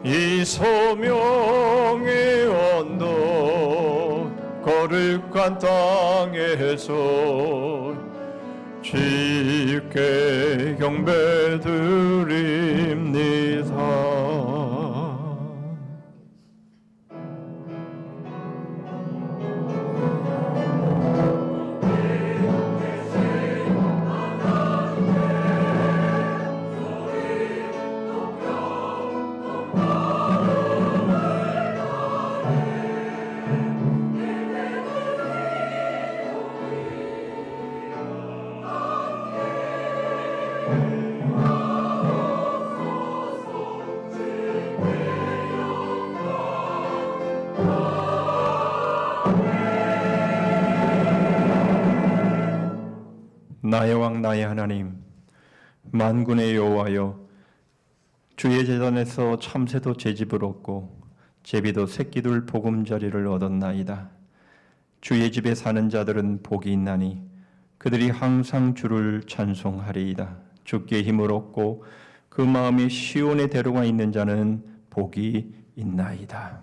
이 소명의 언덕 거룩한 땅에서 주께 경배드립니다. 나의 왕 나의 하나님, 만군의 여호와여, 주의 제단에서 참새도 제 집을 얻고 제비도 새끼들 보금자리를 얻었나이다. 주의 집에 사는 자들은 복이 있나니 그들이 항상 주를 찬송하리이다. 주께 힘을 얻고 그 마음이 시온의 대로가 있는 자는 복이 있나이다.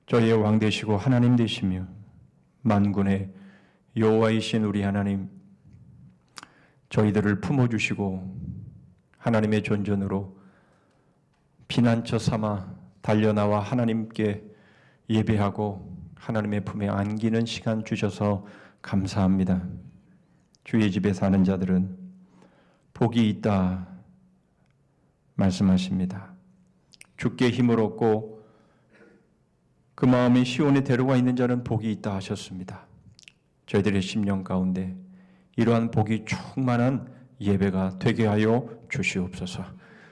저희의 왕 되시고 하나님 되시며 만군의 여호와이신 우리 하나님, 저희들을 품어주시고 하나님의 존전으로 피난처 삼아 달려나와 하나님께 예배하고 하나님의 품에 안기는 시간 주셔서 감사합니다. 주의 집에 사는 자들은 복이 있다 말씀하십니다. 주께 힘을 얻고 그 마음이 시온의 대로가 있는 자는 복이 있다 하셨습니다. 저희들의 심령 가운데 이러한 복이 충만한 예배가 되게 하여 주시옵소서.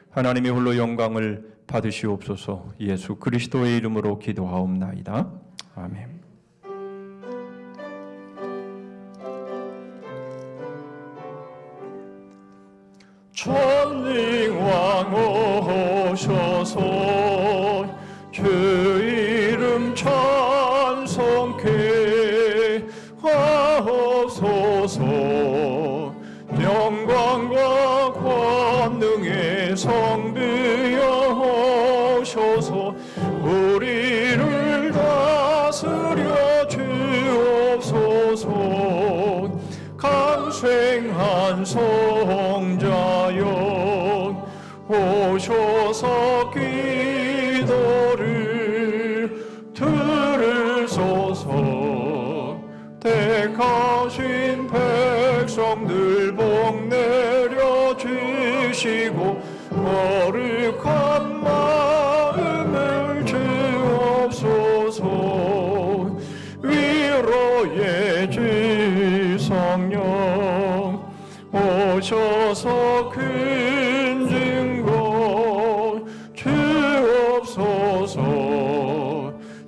하나님의 홀로 영광을 받으시옵소서. 예수 그리스도의 이름으로 기도하옵나이다. 아멘. 천링왕 오셔서 주 이름 찬송케 하옵소서. 영광과 권능의 성부여 오셔서 우리를 다스려 주옵소서. 강생한 성자여 오셔서 기도를 들으소서. 택하신 백성들 복 내려 주시고 거룩한 마음을 주옵소서. 위로의 주 성령 오셔서 큰 증거 주옵소서.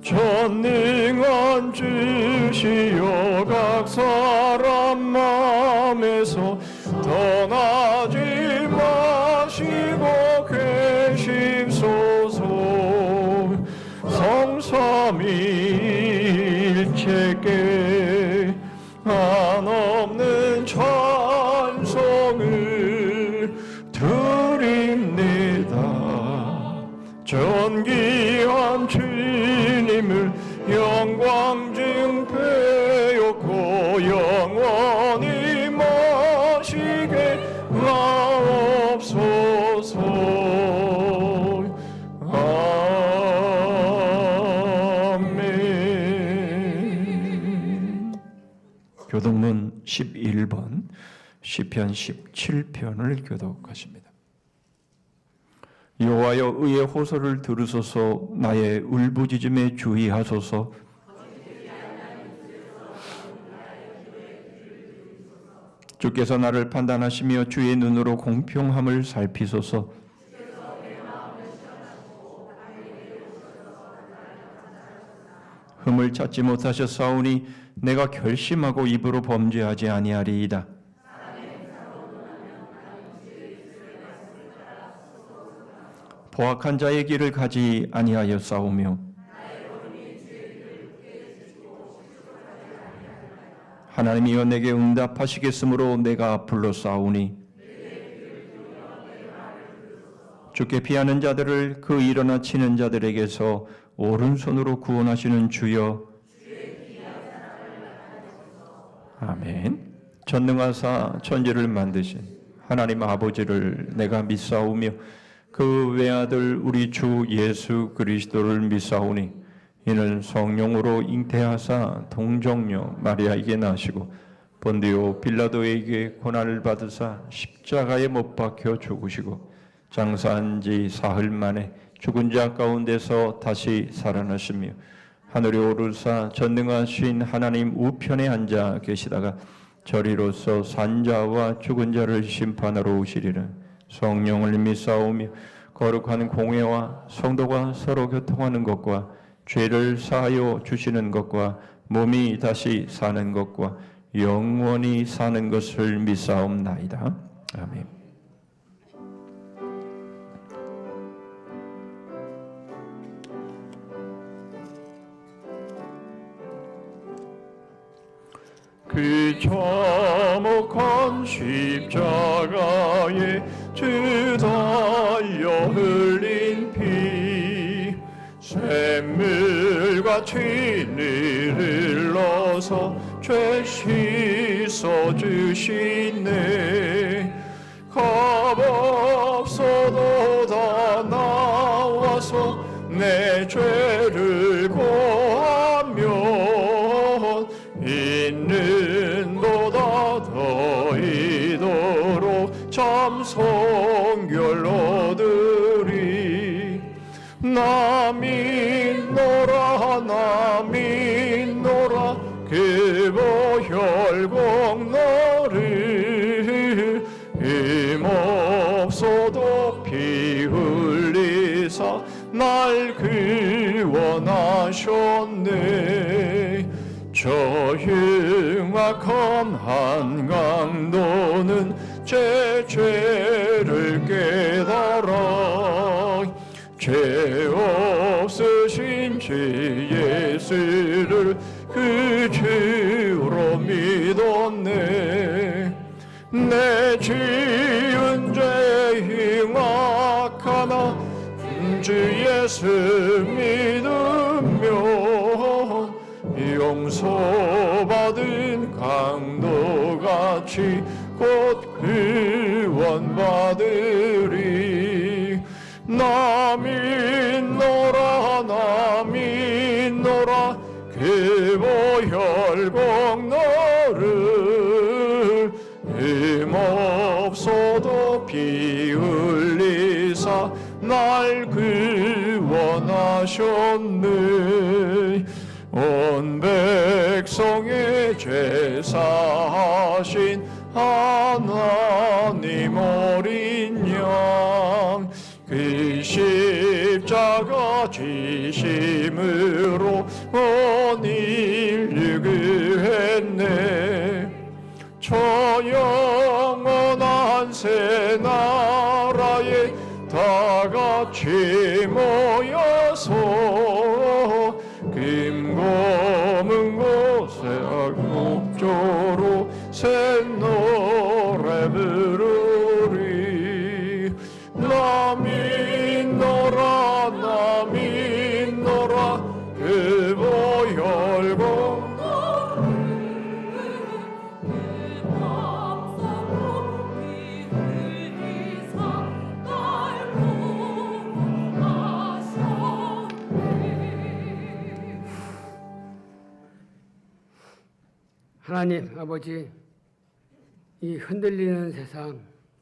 전능한 주시여 각 사람 마음에서 떠나지 마시고 계십소서. 성삼위일체께 한없는 찬송을 드립니다. 전기한 주님을 영광 증배였고 영원히 모시게 하옵소서. 아멘. 교독문 11번 시편 17편을 교독하십니다. 여호와여 의의 호소를 들으소서. 나의 울부짖음에 주의하소서. 주께서 나를 판단하시며 주의 눈으로 공평함을 살피소서. 흠을 찾지 못하셨사오니 내가 결심하고 입으로 범죄하지 아니하리이다. 포악한 자의 길을 가지 아니하였사오며 하나님이여 내게 응답하시겠으므로 내가 불러싸우니 주께 피하는 자들을 그 일어나 치는 자들에게서 오른손으로 구원하시는 주여. 아멘. 전능하사 천지를 만드신 하나님 아버지를 내가 믿사오며 그 외아들 우리 주 예수 그리스도를 믿사오니 이는 성령으로 잉태하사 동정녀 마리아에게 나시고 본디오 빌라도에게 고난을 받으사 십자가에 못 박혀 죽으시고 장사한 지 사흘 만에 죽은 자 가운데서 다시 살아나시며 하늘에 오르사 전능하신 하나님 우편에 앉아 계시다가 저리로서 산자와 죽은 자를 심판하러 오시리라. 성령을 믿사오며 거룩한 공회와 성도가 서로 교통하는 것과 죄를 사하여 주시는 것과 몸이 다시 사는 것과 영원히 사는 것을 믿사옵나이다. 아멘. 그 참혹한 십자가에 주 달려 흘린 피 샘물같이 흘러서 죄 씻어주시네. 값없어도 다 나와서 내 죄를 고하면 있는보다 더이도록 참 성결 얻으리. 나 믿노라 나 믿노라 그 보혈공 너를 힘없어도 피 흘리사 날 구원하셨네. 저 흉악한 한강도는 제 죄를 깨달아 죄 없으신 주 예수를 그 주로 믿었네. 내 지은 죄 흉악하나 주 예수 믿으면 용서받은 강도같이 곧 구원받으리. 나 믿노라 나 믿노라 그 보혈공 너를 힘없어도 피 흘리사 날 구원하셨네. 온 백성의 죄 사하신 하나님 어린 양 그 십자가 지심으로 온 인류 구했네. 저 영원한 새 나라에 다 같이 모여서 김고문 곳에 목조로 새 노래 부르리. 나 믿노라 나 믿노라 그 보혈공 하나님 아버지, 이 흔들리는 세상,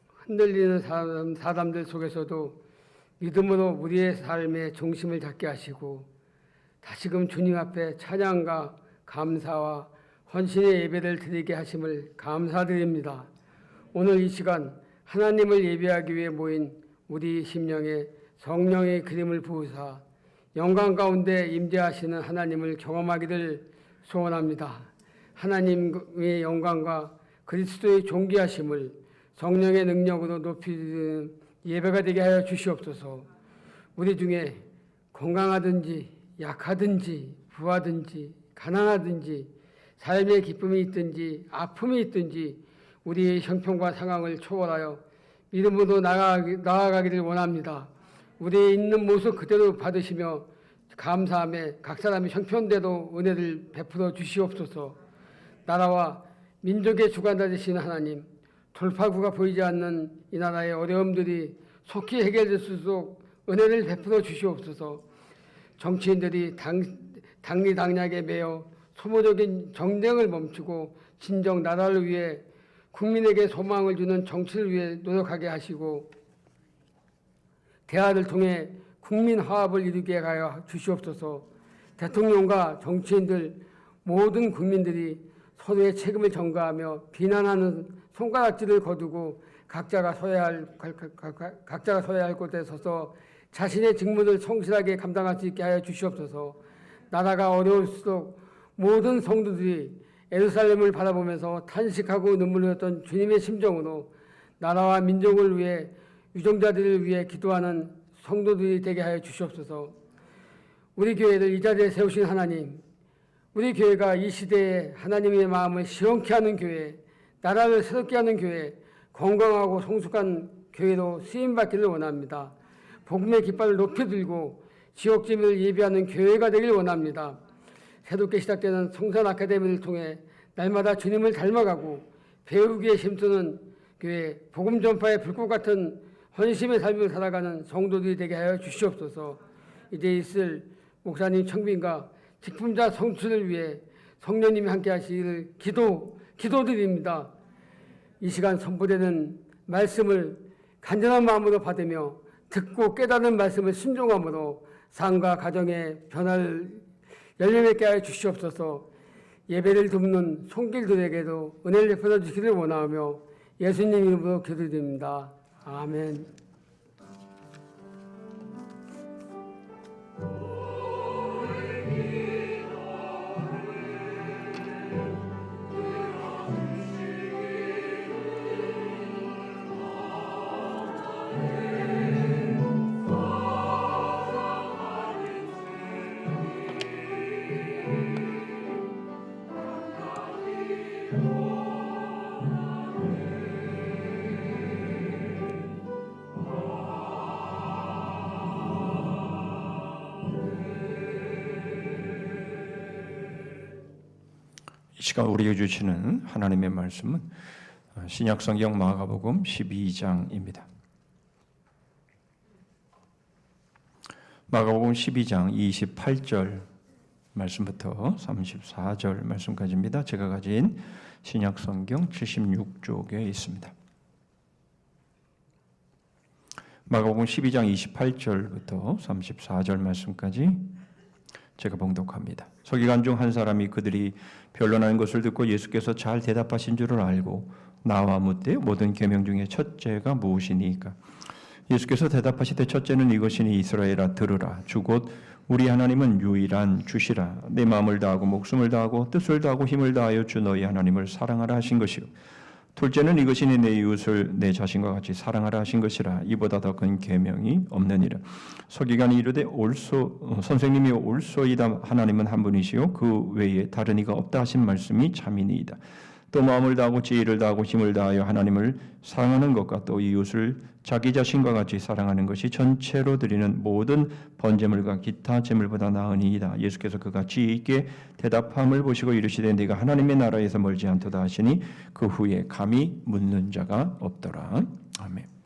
흔들리는 사람들 속에서도 믿음으로 우리의 삶의 중심을 잡게 하시고 다시금 주님 앞에 찬양과 감사와 헌신의 예배를 드리게 하심을 감사드립니다. 오늘 이 시간 하나님을 예배하기 위해 모인 우리 심령에 성령의 그림을 부으사 영광 가운데 임재하시는 하나님을 경험하기를 소원합니다. 하나님의 영광과 그리스도의 존귀하심을 성령의 능력으로 높이는 예배가 되게 하여 주시옵소서. 우리 중에 건강하든지 약하든지 부하든지 가난하든지 삶의 기쁨이 있든지 아픔이 있든지 우리의 형편과 상황을 초월하여 믿음으로 나아가기를 원합니다. 우리의 있는 모습 그대로 받으시며 감사하며 각 사람의 형편대로 은혜를 베풀어 주시옵소서. 나라와 민족의 주관자 되시는 하나님, 돌파구가 보이지 않는 이 나라의 어려움들이 속히 해결될 수 있도록 은혜를 베풀어 주시옵소서. 정치인들이 당리당략에 매여 소모적인 정쟁을 멈추고 진정 나라를 위해 국민에게 소망을 주는 정치를 위해 노력하게 하시고 대화를 통해 국민 화합을 이루게 하여 주시옵소서. 대통령과 정치인들 모든 국민들이 서로의 책임을 전가하며 비난하는 손가락질을 거두고 각자가 서야 할 곳에 서서 자신의 직무를 성실하게 감당할 수 있게 하여 주시옵소서. 나라가 어려울수록 모든 성도들이 예루살렘을 바라보면서 탄식하고 눈물 흘렸던 주님의 심정으로 나라와 민족을 위해 유정자들을 위해 기도하는 성도들이 되게 하여 주시옵소서. 우리 교회를 이 자리에 세우신 하나님, 우리 교회가 이 시대에 하나님의 마음을 시원케 하는 교회, 나라를 새롭게 하는 교회, 건강하고 성숙한 교회로 쓰임받기를 원합니다. 복음의 깃발을 높이 들고 지역주민을 예비하는 교회가 되길 원합니다. 새롭게 시작되는 성산 아카데미를 통해 날마다 주님을 닮아가고 배우기에 힘쓰는 교회, 복음 전파의 불꽃 같은 헌신의 삶을 살아가는 성도들이 되게 하여 주시옵소서. 이제 있을 목사님 청빈과 직분자 성취를 위해 성령님이 함께 하시기를 기도드립니다. 이 시간 선포되는 말씀을 간절한 마음으로 받으며 듣고 깨닫는 말씀을 순종함으로 삶과 가정의 변화를 열려맺게 하여 주시옵소서. 예배를 돕는 손길들에게도 은혜를 베풀어 주시기를 원하며 예수님 이름으로 기도드립니다. 아멘. 이 시간 우리에게 주시는 하나님의 말씀은 신약성경 마가복음 12장입니다. 마가복음 12장 28절 말씀부터 34절 말씀까지입니다. 제가 가진 신약성경 76쪽에 있습니다. 마가복음 12장 28절부터 34절 말씀까지 제가 봉독합니다. 서기관 중 한 사람이 그들이 변론하는 것을 듣고 예수께서 잘 대답하신 줄을 알고 나와 묻되 모든 계명 중에 첫째가 무엇이니까? 예수께서 대답하시되 첫째는 이것이니 이스라엘아 들으라. 주 곧 우리 하나님은 유일한 주시라. 내 마음을 다하고 목숨을 다하고 뜻을 다하고 힘을 다하여 주 너희 하나님을 사랑하라 하신 것이요. 둘째는 이것이니 내 이웃을 내 자신과 같이 사랑하라 하신 것이라. 이보다 더 큰 계명이 없느니라. 서기관이 이르되 선생님이 옳소이다. 하나님은 한 분이시요 그 외에 다른 이가 없다 하신 말씀이 참이니이다. 또 마음을 다하고 지혜를 다하고 힘을 다하여 하나님을 사랑하는 것과 또 이웃을 자기 자신과 같이 사랑하는 것이 전체로 드리는 모든 번제물과 기타 제물보다 나으니이다. 예수께서 그가 지혜 있게 대답함을 보시고 이르시되 네가 하나님의 나라에서 멀지 않도다 하시니 그 후에 감히 묻는 자가 없더라. 아멘.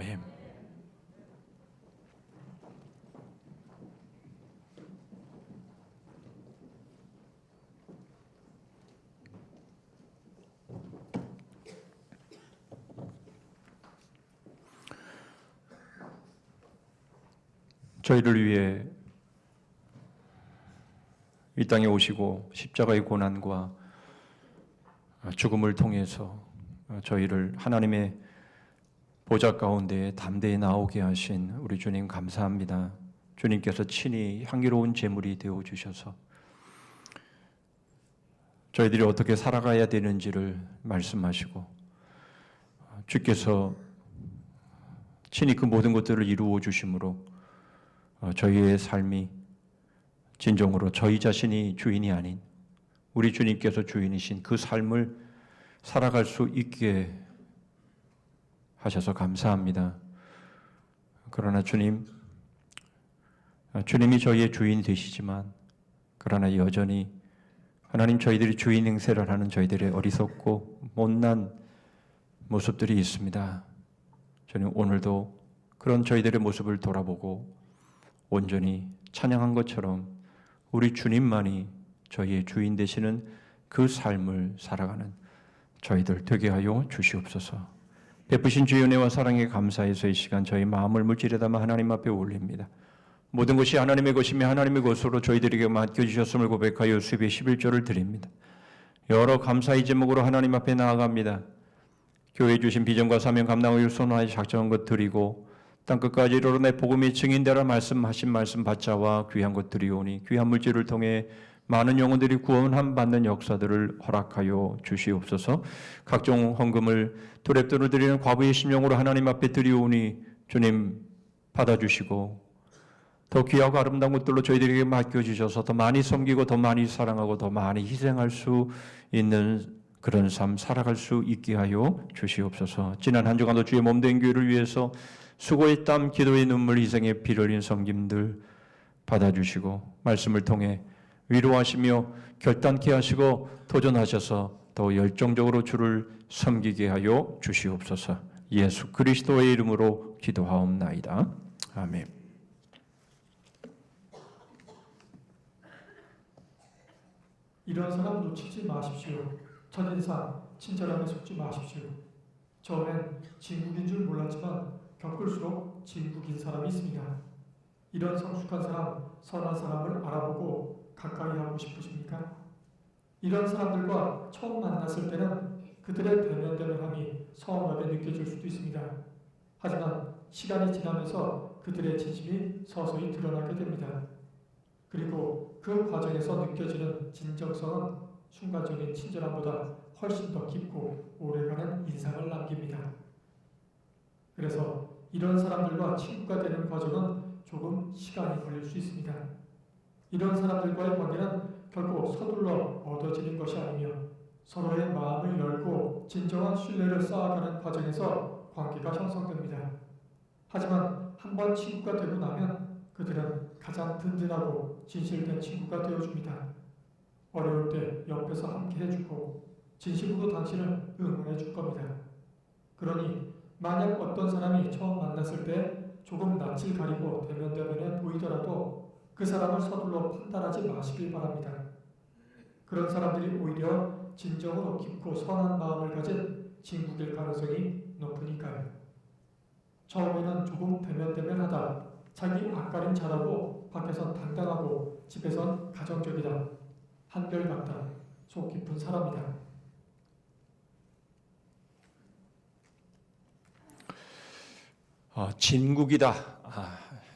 아멘. 저희를 위해 이 땅에 오시고 십자가의 고난과 죽음을 통해서 저희를 하나님의 보좌 가운데 담대히 나오게 하신 우리 주님 감사합니다. 주님께서 친히 향기로운 제물이 되어 주셔서 저희들이 어떻게 살아가야 되는지를 말씀하시고 주께서 친히 그 모든 것들을 이루어 주심으로 저희의 삶이 진정으로 저희 자신이 주인이 아닌 우리 주님께서 주인이신 그 삶을 살아갈 수 있게 하셔서 감사합니다. 그러나 주님이 저희의 주인이 되시지만 그러나 여전히 하나님 저희들이 주인 행세를 하는 저희들의 어리석고 못난 모습들이 있습니다. 주님 오늘도 그런 저희들의 모습을 돌아보고 온전히 찬양한 것처럼 우리 주님만이 저희의 주인 되시는 그 삶을 살아가는 저희들 되게 하여 주시옵소서. 베푸신 주의 은혜와 사랑에 감사해서 이 시간 저희 마음을 물질에 담아 하나님 앞에 올립니다. 모든 것이 하나님의 것이며 하나님의 것으로 저희들에게 맡겨주셨음을 고백하여 수입의 11조를 드립니다. 여러 감사의 제목으로 하나님 앞에 나아갑니다. 교회 주신 비전과 사명 감당하여 선하여 작정한 것 드리고 땅끝까지 이르러 내 복음이 증인되라 말씀하신 말씀 받자와 귀한 것 드리오니 귀한 물질을 통해 많은 영혼들이 구원함 받는 역사들을 허락하여 주시옵소서. 각종 헌금을 도랩돈을 드리는 과부의 심령으로 하나님 앞에 드리오니 주님 받아주시고 더 귀하고 아름다운 것들로 저희들에게 맡겨주셔서 더 많이 섬기고 더 많이 사랑하고 더 많이 희생할 수 있는 그런 삶 살아갈 수 있게 하여 주시옵소서. 지난 한 주간도 주의 몸된 교회를 위해서 수고의 땀, 기도의 눈물, 희생의 피를 흘린 섬김들 받아주시고 말씀을 통해 위로하시며 결단케 하시고 도전하셔서 더 열정적으로 주를 섬기게 하여 주시옵소서. 예수 그리스도의 이름으로 기도하옵나이다. 아멘. 이런 사람 놓치지 마십시오. 첫인상 친절함에 속지 마십시오. 처음엔 진국인 줄 몰랐지만 겪을수록 진국인 사람이 있습니다. 이런 성숙한 사람, 선한 사람을 알아보고 가까이 하고 싶으십니까? 이런 사람들과 처음 만났을 때는 그들의 대면대면함이 서운하게 느껴질 수도 있습니다. 하지만 시간이 지나면서 그들의 진심이 서서히 드러나게 됩니다. 그리고 그 과정에서 느껴지는 진정성은 순간적인 친절함보다 훨씬 더 깊고 오래가는 인상을 남깁니다. 그래서 이런 사람들과 친구가 되는 과정은 조금 시간이 걸릴 수 있습니다. 이런 사람들과의 관계는 결국 서둘러 얻어지는 것이 아니며 서로의 마음을 열고 진정한 신뢰를 쌓아가는 과정에서 관계가 형성됩니다. 하지만 한번 친구가 되고 나면 그들은 가장 든든하고 진실된 친구가 되어줍니다. 어려울 때 옆에서 함께 해주고 진심으로 당신을 응원해 줄 겁니다. 그러니 만약 어떤 사람이 처음 만났을 때 조금 낯을 가리고 대면대면해 보이더라도 그 사람을 서둘러 판단하지 마시길 바랍니다. 그런 사람들이 오히려 진정으로 깊고 선한 마음을 가진 친구일 가능성이 높으니까요. 처음에는 조금 대면대면하다, 자기 앞가림 잘하고 밖에선 당당하고 집에선 가정적이다, 한결같다, 속 깊은 사람이다. 진국이다.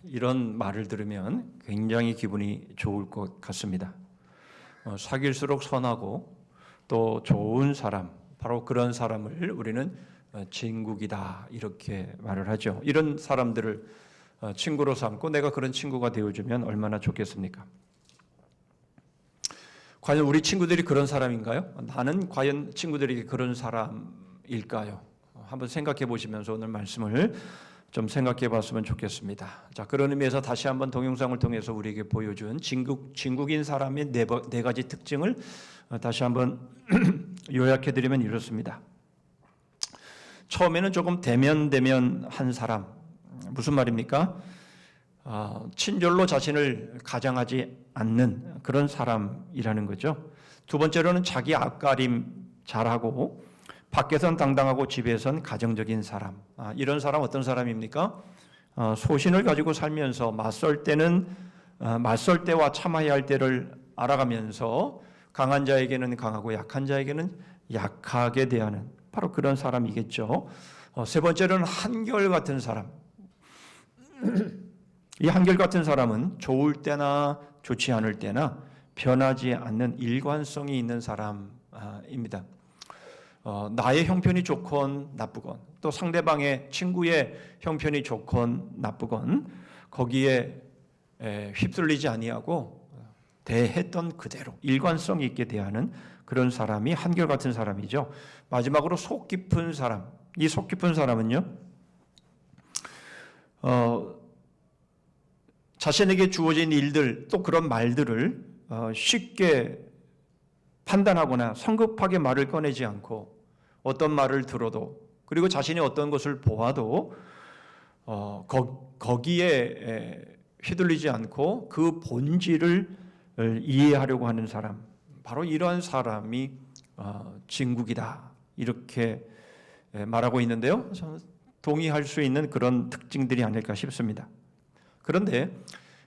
이런 말을 들으면 굉장히 기분이 좋을 것 같습니다. 사귈수록 선하고 또 좋은 사람, 바로 그런 사람을 우리는 진국이다 이렇게 말을 하죠. 이런 사람들을 친구로 삼고 내가 그런 친구가 되어주면 얼마나 좋겠습니까? 과연 우리 친구들이 그런 사람인가요? 나는 과연 친구들이 그런 사람일까요? 한번 생각해 보시면서 오늘 말씀을 좀 생각해 봤으면 좋겠습니다. 자, 그런 의미에서 다시 한번 동영상을 통해서 우리에게 보여준 진국인 사람의 네 가지 특징을 다시 한번 요약해 드리면 이렇습니다. 처음에는 조금 대면대면한 사람. 무슨 말입니까? 친절로 자신을 가장하지 않는 그런 사람이라는 거죠. 두 번째로는 자기 앞가림 잘하고 밖에선 당당하고 집에선 가정적인 사람. 이런 사람 어떤 사람입니까? 소신을 가지고 살면서 맞설 때는 맞설 때와 참아야 할 때를 알아가면서 강한 자에게는 강하고 약한 자에게는 약하게 대하는 바로 그런 사람이겠죠. 세 번째로는 한결같은 사람. 이 한결같은 사람은 좋을 때나 좋지 않을 때나 변하지 않는 일관성이 있는 사람입니다. 나의 형편이 좋건 나쁘건 또 상대방의 친구의 형편이 좋건 나쁘건 거기에 휩쓸리지 아니하고 대했던 그대로 일관성 있게 대하는 그런 사람이 한결같은 사람이죠. 마지막으로 속 깊은 사람. 이 속 깊은 사람은요, 자신에게 주어진 일들 또 그런 말들을 쉽게 판단하거나 성급하게 말을 꺼내지 않고 어떤 말을 들어도 그리고 자신이 어떤 것을 보아도 거기에 휘둘리지 않고 그 본질을 이해하려고 하는 사람, 바로 이러한 사람이 진국이다 이렇게 말하고 있는데요. 저는 동의할 수 있는 그런 특징들이 아닐까 싶습니다. 그런데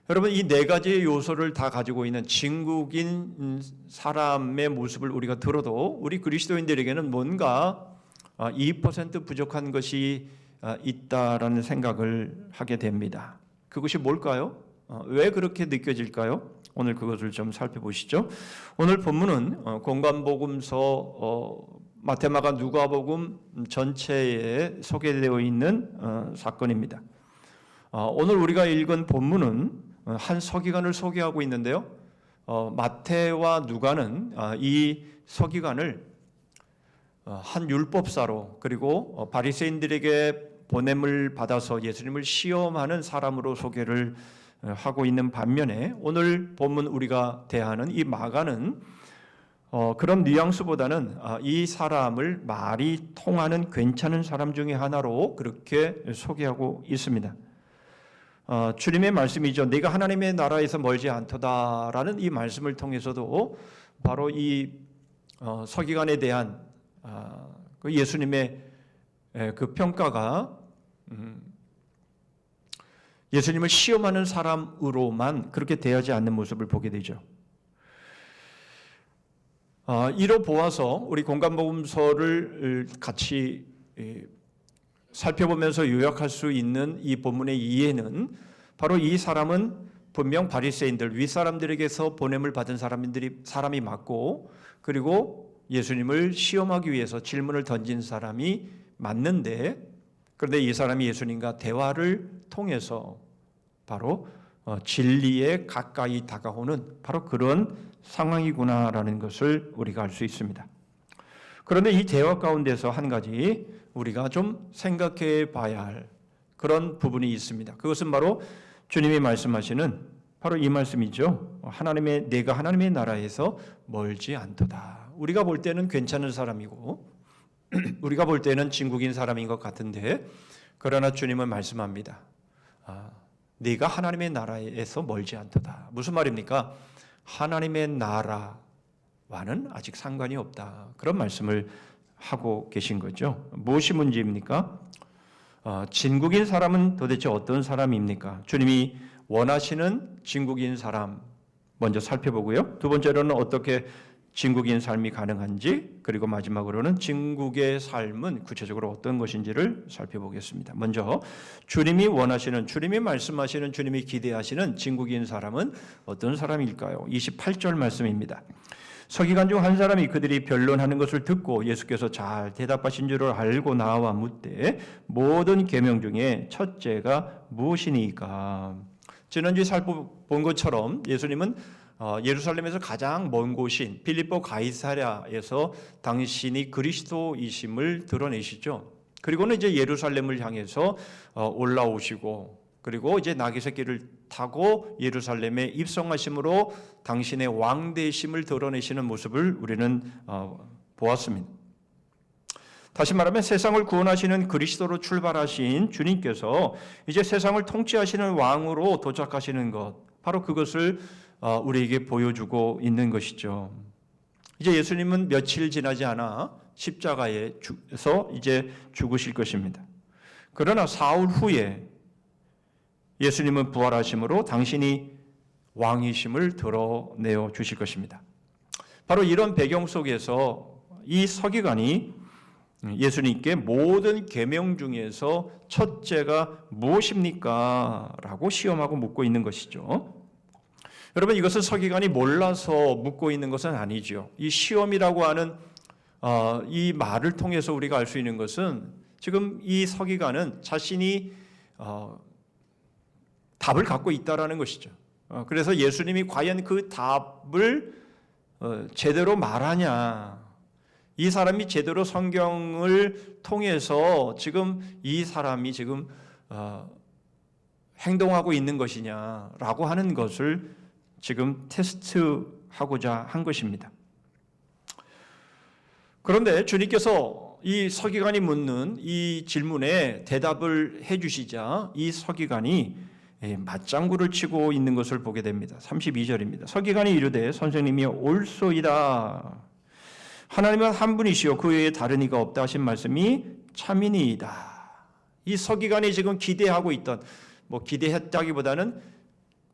여러분, 이 네 가지의 요소를 다 가지고 있는 진국인 사람의 모습을 우리가 들어도 우리 그리스도인들에게는 뭔가 2% 부족한 것이 있다라는 생각을 하게 됩니다. 그것이 뭘까요? 왜 그렇게 느껴질까요? 오늘 그것을 좀 살펴보시죠. 오늘 본문은 공관복음서 마태, 마가, 누가복음 전체에 소개되어 있는 사건입니다. 오늘 우리가 읽은 본문은 한 서기관을 소개하고 있는데요. 마태와 누가는 이 서기관을 한 율법사로 그리고 바리새인들에게 보냄을 받아서 예수님을 시험하는 사람으로 소개를 하고 있는 반면에 오늘 본문 우리가 대하는 이 마가는 그런 뉘앙스보다는 이 사람을 말이 통하는 괜찮은 사람 중에 하나로 그렇게 소개하고 있습니다. 주님의 말씀이죠. 내가 하나님의 나라에서 멀지 않도다라는 이 말씀을 통해서도 바로 이 서기관에 대한 그 예수님의 그 평가가 예수님을 시험하는 사람으로만 그렇게 대하지 않는 모습을 보게 되죠. 이로 보아서 우리 공관복음서를 같이 살펴보면서 요약할 수 있는 이 본문의 이해는 바로 이 사람은 분명 바리새인들 윗사람들에게서 보냄을 받은 사람이 맞고 그리고 예수님을 시험하기 위해서 질문을 던진 사람이 맞는데 그런데 이 사람이 예수님과 대화를 통해서 바로 진리에 가까이 다가오는 바로 그런 상황이구나라는 것을 우리가 알 수 있습니다. 그런데 이 대화 가운데서 한 가지 우리가 좀 생각해 봐야 할 그런 부분이 있습니다. 그것은 바로 주님이 말씀하시는 바로 이 말씀이죠. 내가 하나님의 나라에서 멀지 않도다. 우리가 볼 때는 괜찮은 사람이고 우리가 볼 때는 진국인 사람인 것 같은데 그러나 주님은 말씀합니다. 네가 하나님의 나라에서 멀지 않도다. 무슨 말입니까? 하나님의 나라와는 아직 상관이 없다. 그런 말씀을 하고 계신 거죠. 무엇이 문제입니까? 진국인 사람은 도대체 어떤 사람입니까? 주님이 원하시는 진국인 사람 먼저 살펴보고요. 두 번째로는 어떻게 진국인 삶이 가능한지, 그리고 마지막으로는 진국의 삶은 구체적으로 어떤 것인지를 살펴보겠습니다. 먼저 주님이 원하시는, 주님이 말씀하시는, 주님이 기대하시는 진국인 사람은 어떤 사람일까요? 28절 말씀입니다. 서기관 중 한 사람이 그들이 변론하는 것을 듣고 예수께서 잘 대답하신 줄을 알고 나와 묻되 모든 계명 중에 첫째가 무엇이니까? 지난주에 살펴본 것처럼 예수님은 예루살렘에서 가장 먼 곳인 빌립보 가이사랴에서 당신이 그리스도이심을 드러내시죠. 그리고는 이제 예루살렘을 향해서 올라오시고 그리고 이제 나귀 새끼를 타고 예루살렘에 입성하심으로 당신의 왕 되심을 드러내시는 모습을 우리는 보았습니다. 다시 말하면 세상을 구원하시는 그리스도로 출발하신 주님께서 이제 세상을 통치하시는 왕으로 도착하시는 것, 바로 그것을 우리에게 보여주고 있는 것이죠. 이제 예수님은 며칠 지나지 않아 십자가에서 이제 죽으실 것입니다. 그러나 사흘 후에 예수님은 부활하심으로 당신이 왕이심을 드러내어 주실 것입니다. 바로 이런 배경 속에서 이 서기관이 예수님께 모든 계명 중에서 첫째가 무엇입니까? 라고 시험하고 묻고 있는 것이죠. 여러분, 이것은 서기관이 몰라서 묻고 있는 것은 아니죠. 이 시험이라고 하는 이 말을 통해서 우리가 알 수 있는 것은 지금 이 서기관은 자신이 답을 갖고 있다라는 것이죠. 그래서 예수님이 과연 그 답을 제대로 말하냐, 이 사람이 제대로 성경을 통해서 지금 이 사람이 지금 행동하고 있는 것이냐라고 하는 것을 지금 테스트하고자 한 것입니다. 그런데 주님께서 이 서기관이 묻는 이 질문에 대답을 해주시자 이 서기관이 맞장구를 치고 있는 것을 보게 됩니다. 32절입니다. 서기관이 이르되 선생님이 옳소이다. 하나님은 한 분이시요 그 외에 다른 이가 없다 하신 말씀이 참이니이다. 이 서기관이 지금 기대하고 있던, 기대했다기보다는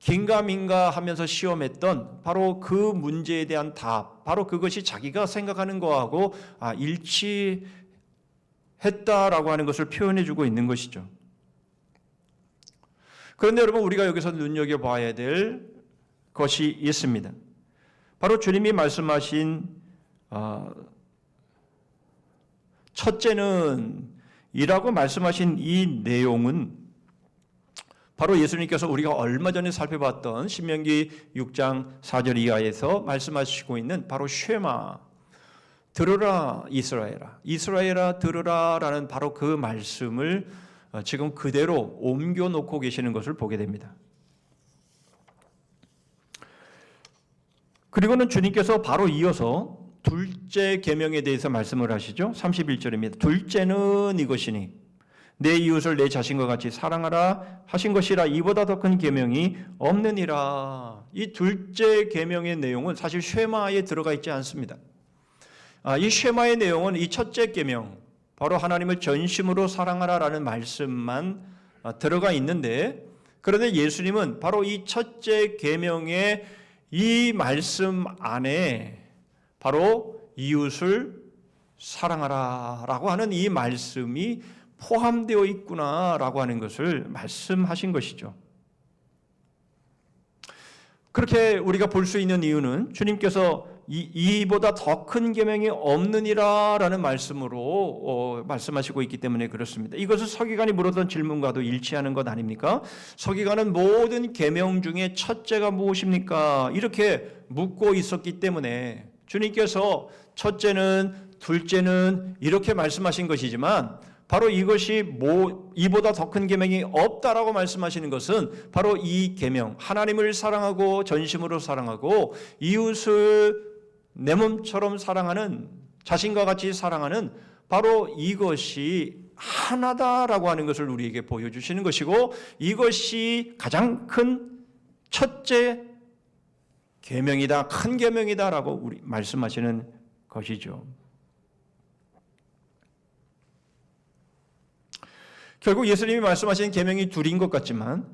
긴가민가 하면서 시험했던 바로 그 문제에 대한 답, 바로 그것이 자기가 생각하는 거하고 일치했다라고 하는 것을 표현해주고 있는 것이죠. 그런데 여러분, 우리가 여기서 눈여겨봐야 될 것이 있습니다. 바로 주님이 말씀하신 첫째는 이라고 말씀하신 이 내용은 바로 예수님께서 우리가 얼마 전에 살펴봤던 신명기 6장 4절 이하에서 말씀하시고 있는 바로 쉐마, 들으라 이스라엘아, 이스라엘아 들으라라는 바로 그 말씀을 지금 그대로 옮겨놓고 계시는 것을 보게 됩니다. 그리고는 주님께서 바로 이어서 둘째 계명에 대해서 말씀을 하시죠. 31절입니다. 둘째는 이것이니 내 이웃을 내 자신과 같이 사랑하라 하신 것이라 이보다 더 큰 계명이 없느니라. 이 둘째 계명의 내용은 사실 쉐마에 들어가 있지 않습니다. 이 쉐마의 내용은 이 첫째 계명, 바로 하나님을 전심으로 사랑하라라는 말씀만 들어가 있는데, 그런데 예수님은 바로 이 첫째 계명의 이 말씀 안에 바로 이웃을 사랑하라라고 하는 이 말씀이 포함되어 있구나라고 하는 것을 말씀하신 것이죠. 그렇게 우리가 볼 수 있는 이유는 주님께서 이보다 더 큰 계명이 없느니라라는 말씀으로 말씀하시고 있기 때문에 그렇습니다. 이것은 서기관이 물었던 질문과도 일치하는 것 아닙니까? 서기관은 모든 계명 중에 첫째가 무엇입니까? 이렇게 묻고 있었기 때문에 주님께서 첫째는 둘째는 이렇게 말씀하신 것이지만 바로 이것이 이보다 더 큰 계명이 없다라고 말씀하시는 것은 바로 이 계명, 하나님을 사랑하고 전심으로 사랑하고 이웃을 내 몸처럼 사랑하는, 자신과 같이 사랑하는 바로 이것이 하나다라고 하는 것을 우리에게 보여주시는 것이고, 이것이 가장 큰 첫째 계명이다, 큰 계명이다라고 우리 말씀하시는 것이죠. 결국 예수님이 말씀하신 계명이 둘인 것 같지만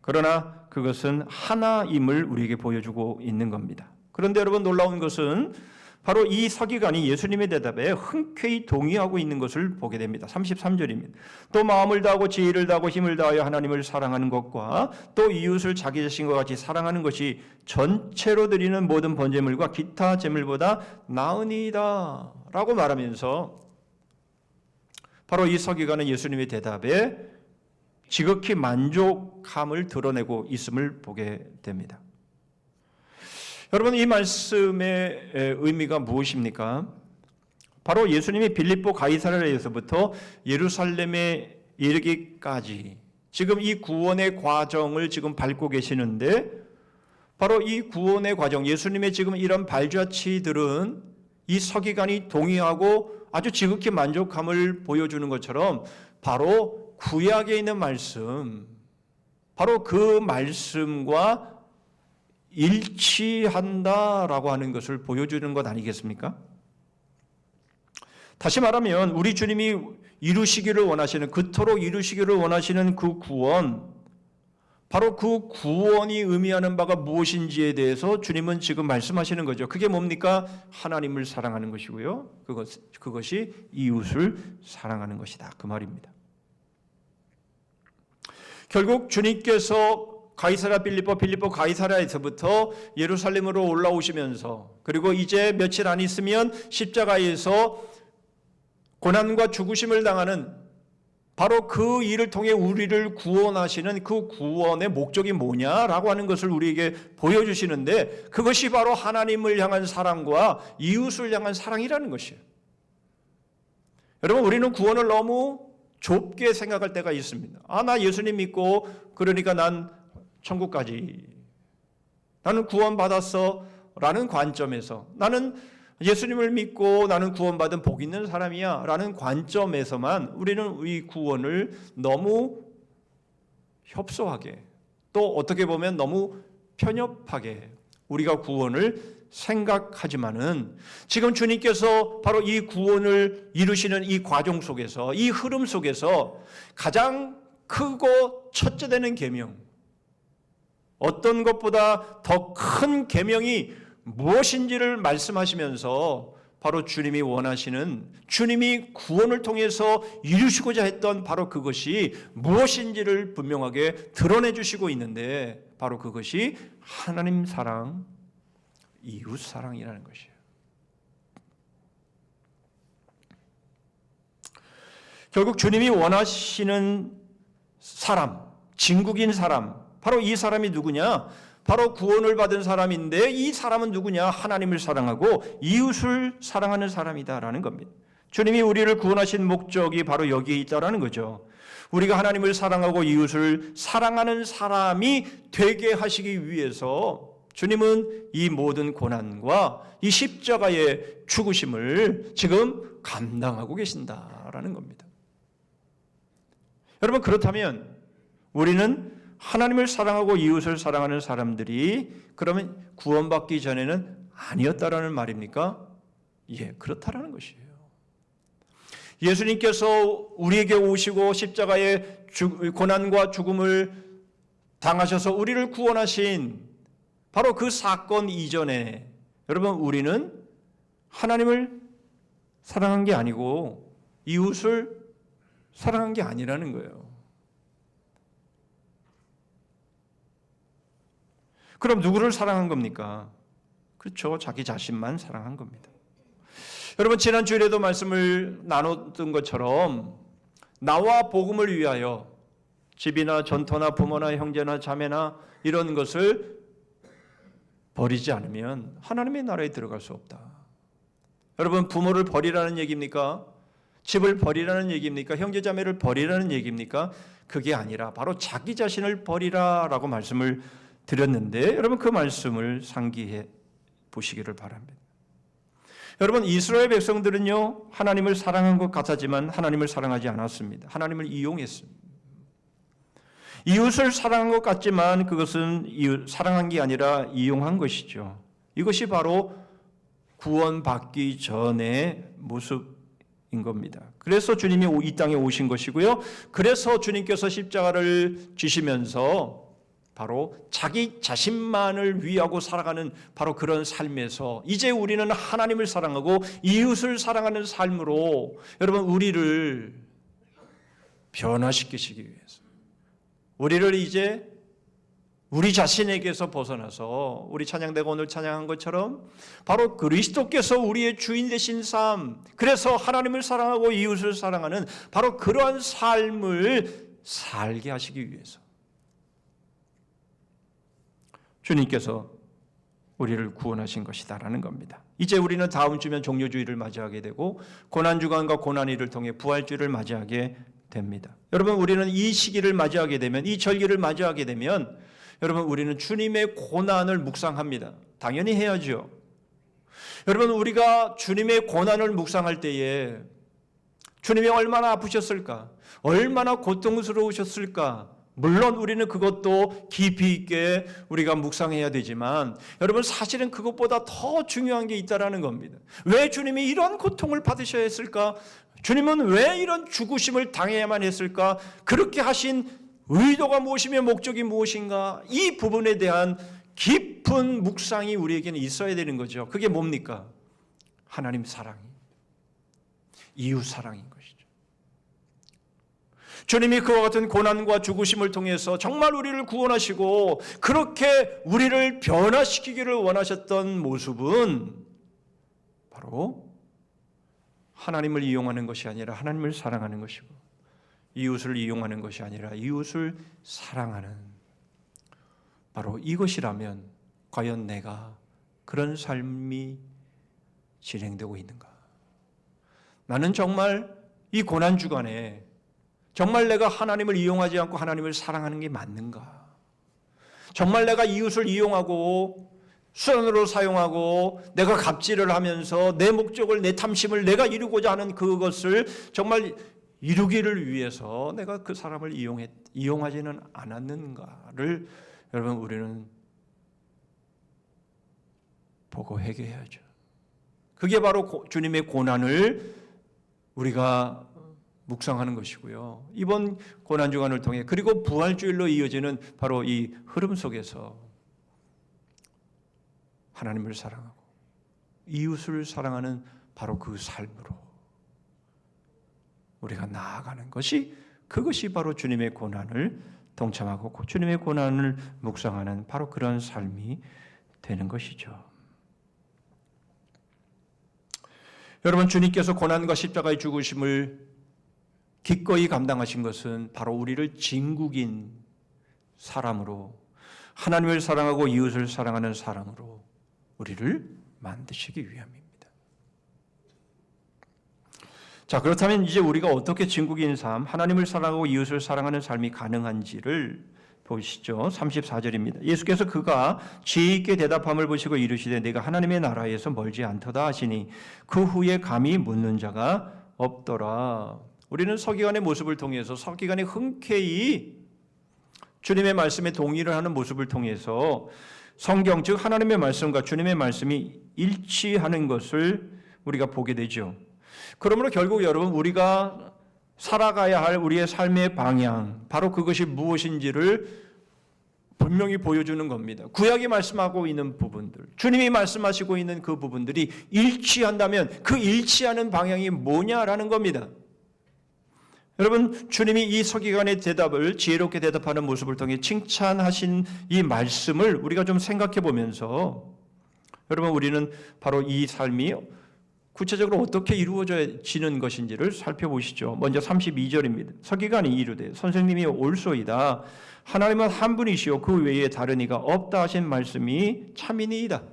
그러나 그것은 하나임을 우리에게 보여주고 있는 겁니다. 그런데 여러분, 놀라운 것은 바로 이 서기관이 예수님의 대답에 흔쾌히 동의하고 있는 것을 보게 됩니다. 33절입니다. 또 마음을 다하고 지혜를 다하고 힘을 다하여 하나님을 사랑하는 것과 또 이웃을 자기 자신과 같이 사랑하는 것이 전체로 드리는 모든 번제물과 기타 제물보다 나으니이다 라고 말하면서 바로 이 서기관은 예수님의 대답에 지극히 만족함을 드러내고 있음을 보게 됩니다. 여러분, 이 말씀의 의미가 무엇입니까? 바로 예수님이 빌립보 가이사랴에서부터 예루살렘에 이르기까지 지금 이 구원의 과정을 지금 밟고 계시는데, 바로 이 구원의 과정, 예수님의 지금 이런 발자취들은 이 서기관이 동의하고 아주 지극히 만족함을 보여주는 것처럼 바로 구약에 있는 말씀, 바로 그 말씀과 일치한다라고 하는 것을 보여주는 것 아니겠습니까? 다시 말하면 우리 주님이 이루시기를 원하시는, 그토록 이루시기를 원하시는 그 구원, 바로 그 구원이 의미하는 바가 무엇인지에 대해서 주님은 지금 말씀하시는 거죠. 그게 뭡니까? 하나님을 사랑하는 것이고요. 그것이 이웃을 사랑하는 것이다. 그 말입니다. 결국 주님께서 가이사랴 빌립보 가이사랴에서부터 예루살렘으로 올라오시면서, 그리고 이제 며칠 안 있으면 십자가에서 고난과 죽으심을 당하는, 바로 그 일을 통해 우리를 구원하시는 그 구원의 목적이 뭐냐라고 하는 것을 우리에게 보여주시는데, 그것이 바로 하나님을 향한 사랑과 이웃을 향한 사랑이라는 것이에요. 여러분, 우리는 구원을 너무 좁게 생각할 때가 있습니다. 나 예수님 믿고 그러니까 난 천국 가지, 나는 구원받았어 라는 관점에서, 나는 예수님을 믿고 나는 구원받은 복 있는 사람이야 라는 관점에서만 우리는 이 구원을 너무 협소하게, 또 어떻게 보면 너무 편협하게 우리가 구원을 생각하지만은, 지금 주님께서 바로 이 구원을 이루시는 이 과정 속에서, 이 흐름 속에서 가장 크고 첫째 되는 계명, 어떤 것보다 더 큰 계명이 무엇인지를 말씀하시면서 바로 주님이 원하시는, 주님이 구원을 통해서 이루시고자 했던 바로 그것이 무엇인지를 분명하게 드러내 주시고 있는데, 바로 그것이 하나님 사랑, 이웃 사랑이라는 것이에요. 결국 주님이 원하시는 사람, 진국인 사람, 바로 이 사람이 누구냐? 바로 구원을 받은 사람인데, 이 사람은 누구냐? 하나님을 사랑하고 이웃을 사랑하는 사람이다라는 겁니다. 주님이 우리를 구원하신 목적이 바로 여기에 있다라는 거죠. 우리가 하나님을 사랑하고 이웃을 사랑하는 사람이 되게 하시기 위해서 주님은 이 모든 고난과 이 십자가의 죽으심을 지금 감당하고 계신다라는 겁니다. 여러분, 그렇다면 우리는 하나님을 사랑하고 이웃을 사랑하는 사람들이 그러면 구원받기 전에는 아니었다라는 말입니까? 예, 그렇다라는 것이에요. 예수님께서 우리에게 오시고 십자가의 고난과 죽음을 당하셔서 우리를 구원하신 바로 그 사건 이전에, 여러분, 우리는 하나님을 사랑한 게 아니고 이웃을 사랑한 게 아니라는 거예요. 그럼 누구를 사랑한 겁니까? 그렇죠. 자기 자신만 사랑한 겁니다. 여러분, 지난 주일에도 말씀을 나눴던 것처럼 나와 복음을 위하여 집이나 전토나 부모나 형제나 자매나 이런 것을 버리지 않으면 하나님의 나라에 들어갈 수 없다. 여러분, 부모를 버리라는 얘기입니까? 집을 버리라는 얘기입니까? 형제 자매를 버리라는 얘기입니까? 그게 아니라 바로 자기 자신을 버리라라고 말씀을 드렸는데, 여러분 그 말씀을 상기해 보시기를 바랍니다. 여러분, 이스라엘 백성들은요, 하나님을 사랑한 것 같았지만 하나님을 사랑하지 않았습니다. 하나님을 이용했습니다. 이웃을 사랑한 것 같지만 그것은 사랑한 게 아니라 이용한 것이죠. 이것이 바로 구원받기 전의 모습인 겁니다. 그래서 주님이 이 땅에 오신 것이고요. 그래서 주님께서 십자가를 지시면서 바로 자기 자신만을 위하고 살아가는 바로 그런 삶에서 이제 우리는 하나님을 사랑하고 이웃을 사랑하는 삶으로 여러분 우리를 변화시키시기 위해서, 우리를 이제 우리 자신에게서 벗어나서 우리 찬양대가 오늘 찬양한 것처럼 바로 그리스도께서 우리의 주인 되신 삶, 그래서 하나님을 사랑하고 이웃을 사랑하는 바로 그러한 삶을 살게 하시기 위해서 주님께서 우리를 구원하신 것이다라는 겁니다. 이제 우리는 다음 주면 종료주의를 맞이하게 되고 고난주간과 고난일을 통해 부활주의를 맞이하게 됩니다. 여러분, 우리는 이 시기를 맞이하게 되면, 이 절기를 맞이하게 되면 여러분 우리는 주님의 고난을 묵상합니다. 당연히 해야죠. 여러분, 우리가 주님의 고난을 묵상할 때에 주님이 얼마나 아프셨을까? 얼마나 고통스러우셨을까? 물론 우리는 그것도 깊이 있게 우리가 묵상해야 되지만 여러분, 사실은 그것보다 더 중요한 게 있다라는 겁니다. 왜 주님이 이런 고통을 받으셔야 했을까? 주님은 왜 이런 죽으심을 당해야만 했을까? 그렇게 하신 의도가 무엇이며 목적이 무엇인가? 이 부분에 대한 깊은 묵상이 우리에게는 있어야 되는 거죠. 그게 뭡니까? 하나님 사랑이, 이웃 사랑인 것이죠. 주님이 그와 같은 고난과 죽으심을 통해서 정말 우리를 구원하시고 그렇게 우리를 변화시키기를 원하셨던 모습은 바로 하나님을 이용하는 것이 아니라 하나님을 사랑하는 것이고, 이웃을 이용하는 것이 아니라 이웃을 사랑하는, 바로 이것이라면 과연 내가 그런 삶이 진행되고 있는가? 나는 정말 이 고난 주간에 정말 내가 하나님을 이용하지 않고 하나님을 사랑하는 게 맞는가? 정말 내가 이웃을 이용하고 수단으로 사용하고 내가 갑질을 하면서 내 목적을, 내 탐심을 내가 이루고자 하는 그것을 정말 이루기를 위해서 내가 그 사람을 이용하지는 않았는가를 여러분, 우리는 보고 회개해야죠. 그게 바로 주님의 고난을 우리가 묵상하는 것이고요. 이번 고난주간을 통해, 그리고 부활주일로 이어지는 바로 이 흐름 속에서 하나님을 사랑하고 이웃을 사랑하는 바로 그 삶으로 우리가 나아가는 것이, 그것이 바로 주님의 고난을 동참하고 주님의 고난을 묵상하는 바로 그런 삶이 되는 것이죠. 여러분, 주님께서 고난과 십자가의 죽으심을 기꺼이 감당하신 것은 바로 우리를 진국인 사람으로, 하나님을 사랑하고 이웃을 사랑하는 사람으로 우리를 만드시기 위함입니다. 자, 그렇다면 이제 우리가 어떻게 진국인 삶, 하나님을 사랑하고 이웃을 사랑하는 삶이 가능한지를 보시죠. 34절입니다. 예수께서 그가 지혜 있게 대답함을 보시고 이르시되 내가 하나님의 나라에서 멀지 않도다 하시니 그 후에 감히 묻는 자가 없더라. 우리는 서기관의 모습을 통해서, 서기관이 흔쾌히 주님의 말씀에 동의를 하는 모습을 통해서 성경, 즉 하나님의 말씀과 주님의 말씀이 일치하는 것을 우리가 보게 되죠. 그러므로 결국 여러분, 우리가 살아가야 할 우리의 삶의 방향, 바로 그것이 무엇인지를 분명히 보여주는 겁니다. 구약이 말씀하고 있는 부분들, 주님이 말씀하시고 있는 그 부분들이 일치한다면 그 일치하는 방향이 뭐냐라는 겁니다. 여러분, 주님이 이 서기관의 대답을 지혜롭게 대답하는 모습을 통해 칭찬하신 이 말씀을 우리가 좀 생각해 보면서, 여러분, 우리는 바로 이 삶이 구체적으로 어떻게 이루어지는 것인지를 살펴보시죠. 먼저 32절입니다. 서기관이 이르되 선생님이 옳소이다. 하나님은 한 분이시요 그 외에 다른 이가 없다 하신 말씀이 참이니이다.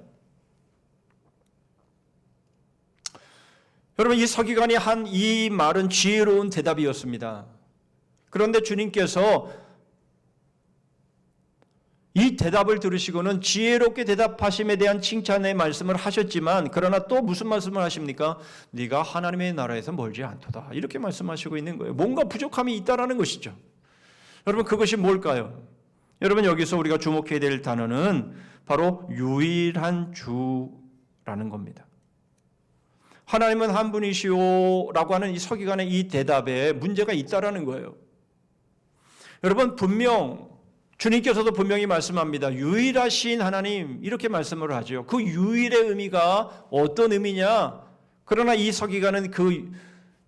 여러분, 이 서기관이 한 이 말은 지혜로운 대답이었습니다. 그런데 주님께서 이 대답을 들으시고는 지혜롭게 대답하심에 대한 칭찬의 말씀을 하셨지만, 그러나 또 무슨 말씀을 하십니까? 네가 하나님의 나라에서 멀지 않도다, 이렇게 말씀하시고 있는 거예요. 뭔가 부족함이 있다라는 것이죠. 여러분, 그것이 뭘까요? 여러분, 여기서 우리가 주목해야 될 단어는 바로 유일한 주라는 겁니다. 하나님은 한 분이시오라고 하는 이 서기관의 이 대답에 문제가 있다라는 거예요. 여러분, 분명 주님께서도 분명히 말씀합니다. 유일하신 하나님, 이렇게 말씀을 하죠. 그 유일의 의미가 어떤 의미냐? 그러나 이 서기관은 그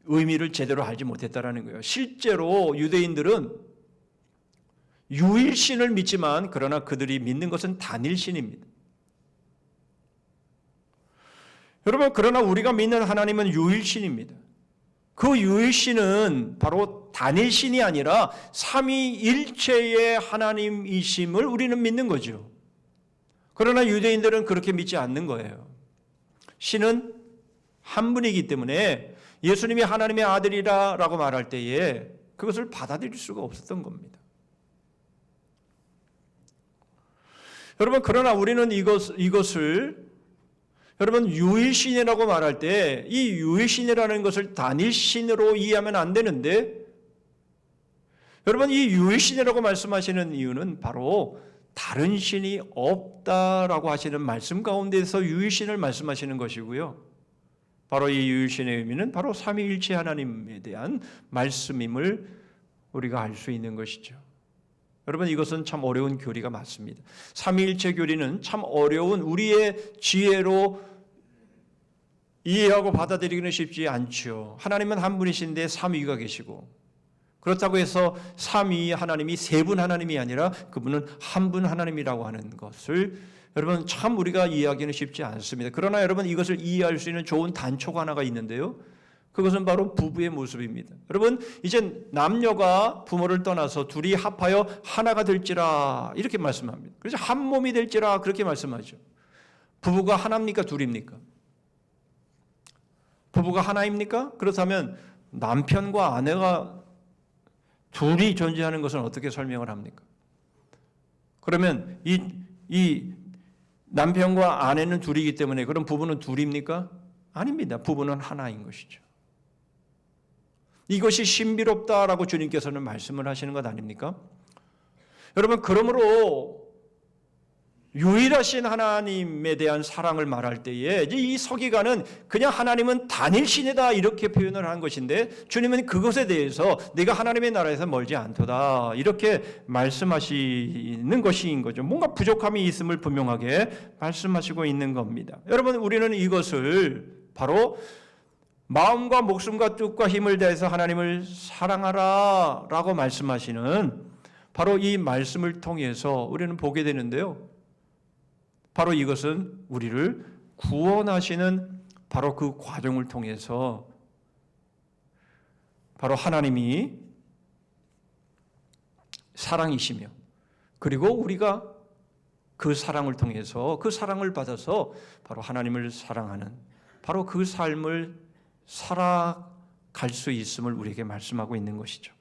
의미를 제대로 알지 못했다라는 거예요. 실제로 유대인들은 유일신을 믿지만, 그러나 그들이 믿는 것은 단일신입니다. 여러분, 그러나 우리가 믿는 하나님은 유일신입니다. 그 유일신은 바로 단일신이 아니라 삼위일체의 하나님이심을 우리는 믿는 거죠. 그러나 유대인들은 그렇게 믿지 않는 거예요. 신은 한 분이기 때문에 예수님이 하나님의 아들이라고 말할 때에 그것을 받아들일 수가 없었던 겁니다. 여러분, 그러나 우리는 이것을 여러분, 유일신이라고 말할 때 이 유일신이라는 것을 단일신으로 이해하면 안 되는데, 여러분, 이 유일신이라고 말씀하시는 이유는 바로 다른 신이 없다라고 하시는 말씀 가운데서 유일신을 말씀하시는 것이고요. 바로 이 유일신의 의미는 바로 삼위일체 하나님에 대한 말씀임을 우리가 알 수 있는 것이죠. 여러분, 이것은 참 어려운 교리가 맞습니다. 삼위일체 교리는 참 어려운 우리의 지혜로 이해하고 받아들이기는 쉽지 않죠. 하나님은 한 분이신데 삼위가 계시고, 그렇다고 해서 삼위 하나님이 세 분 하나님이 아니라 그분은 한 분 하나님이라고 하는 것을 여러분 참 우리가 이해하기는 쉽지 않습니다. 그러나 여러분, 이것을 이해할 수 있는 좋은 단초가 하나가 있는데요. 그것은 바로 부부의 모습입니다. 여러분, 이제 남녀가 부모를 떠나서 둘이 합하여 하나가 될지라 이렇게 말씀합니다. 그래서 한 몸이 될지라 그렇게 말씀하죠. 부부가 하나입니까? 둘입니까? 부부가 하나입니까? 그렇다면 남편과 아내가 둘이 존재하는 것은 어떻게 설명을 합니까? 그러면 이 남편과 아내는 둘이기 때문에 그럼 부부는 둘입니까? 아닙니다. 부부는 하나인 것이죠. 이것이 신비롭다라고 주님께서는 말씀을 하시는 것 아닙니까? 여러분, 그러므로 유일하신 하나님에 대한 사랑을 말할 때에 이제 이 서기관은 그냥 하나님은 단일신이다 이렇게 표현을 한 것인데, 주님은 그것에 대해서 내가 하나님의 나라에서 멀지 않도다 이렇게 말씀하시는 것인 거죠. 뭔가 부족함이 있음을 분명하게 말씀하시고 있는 겁니다. 여러분, 우리는 이것을 바로 마음과 목숨과 뜻과 힘을 다해서 하나님을 사랑하라 라고 말씀하시는 바로 이 말씀을 통해서 우리는 보게 되는데요. 바로 이것은 우리를 구원하시는 바로 그 과정을 통해서 바로 하나님이 사랑이시며, 그리고 우리가 그 사랑을 통해서 그 사랑을 받아서 바로 하나님을 사랑하는 바로 그 삶을 살아갈 수 있음을 우리에게 말씀하고 있는 것이죠.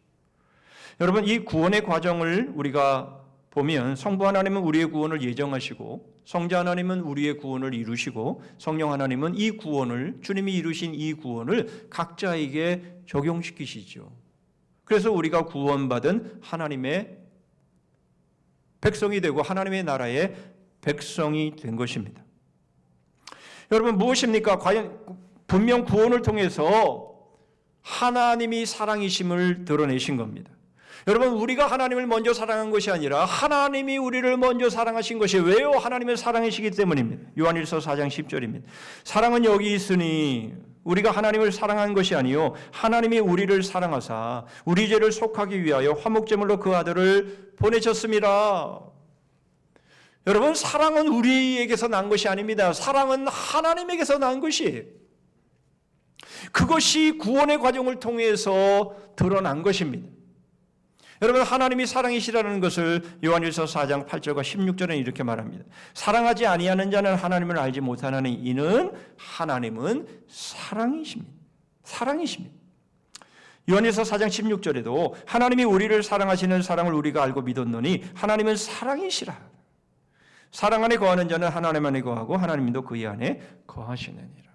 여러분, 이 구원의 과정을 우리가 보면 성부 하나님은 우리의 구원을 예정하시고, 성자 하나님은 우리의 구원을 이루시고, 성령 하나님은 이 구원을, 주님이 이루신 이 구원을 각자에게 적용시키시죠. 그래서 우리가 구원받은 하나님의 백성이 되고 하나님의 나라의 백성이 된 것입니다. 여러분, 무엇입니까? 과연 분명 구원을 통해서 하나님이 사랑이심을 드러내신 겁니다. 여러분, 우리가 하나님을 먼저 사랑한 것이 아니라 하나님이 우리를 먼저 사랑하신 것이, 왜요? 하나님을 사랑하시기 때문입니다. 요한일서 4장 10절입니다. 사랑은 여기 있으니 우리가 하나님을 사랑한 것이 아니요 하나님이 우리를 사랑하사 우리 죄를 속하기 위하여 화목제물로 그 아들을 보내셨습니다. 여러분, 사랑은 우리에게서 난 것이 아닙니다. 사랑은 하나님에게서 난 것이에요. 그것이 구원의 과정을 통해서 드러난 것입니다. 여러분, 하나님이 사랑이시라는 것을 요한일서 4장 8절과 16절에 이렇게 말합니다. 사랑하지 아니하는 자는 하나님을 알지 못하나니 이는 하나님은 사랑이십니다. 사랑이십니다. 요한일서 4장 16절에도 하나님이 우리를 사랑하시는 사랑을 우리가 알고 믿었노니 하나님은 사랑이시라. 사랑 안에 거하는 자는 하나님 안에 거하고 하나님도 그의 안에 거하시느니라.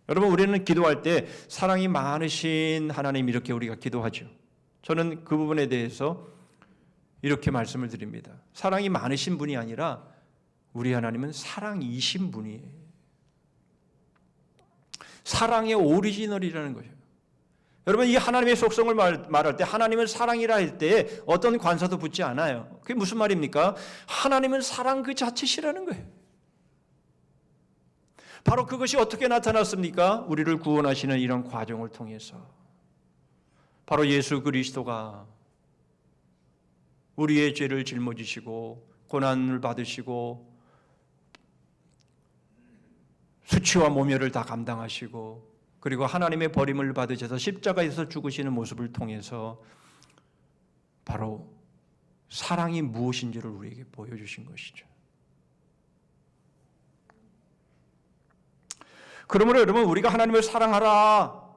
여러분, 우리는 기도할 때 사랑이 많으신 하나님 이렇게 우리가 기도하죠. 저는 그 부분에 대해서 이렇게 말씀을 드립니다. 사랑이 많으신 분이 아니라 우리 하나님은 사랑이신 분이에요. 사랑의 오리지널이라는 거예요. 여러분, 이 하나님의 속성을 말할 때 하나님은 사랑이라 할 때 어떤 관사도 붙지 않아요. 그게 무슨 말입니까? 하나님은 사랑 그 자체시라는 거예요. 바로 그것이 어떻게 나타났습니까? 우리를 구원하시는 이런 과정을 통해서 바로 예수 그리스도가 우리의 죄를 짊어지시고 고난을 받으시고 수치와 모멸을 다 감당하시고, 그리고 하나님의 버림을 받으셔서 십자가에서 죽으시는 모습을 통해서 바로 사랑이 무엇인지를 우리에게 보여주신 것이죠. 그러므로 여러분, 우리가 하나님을 사랑하라,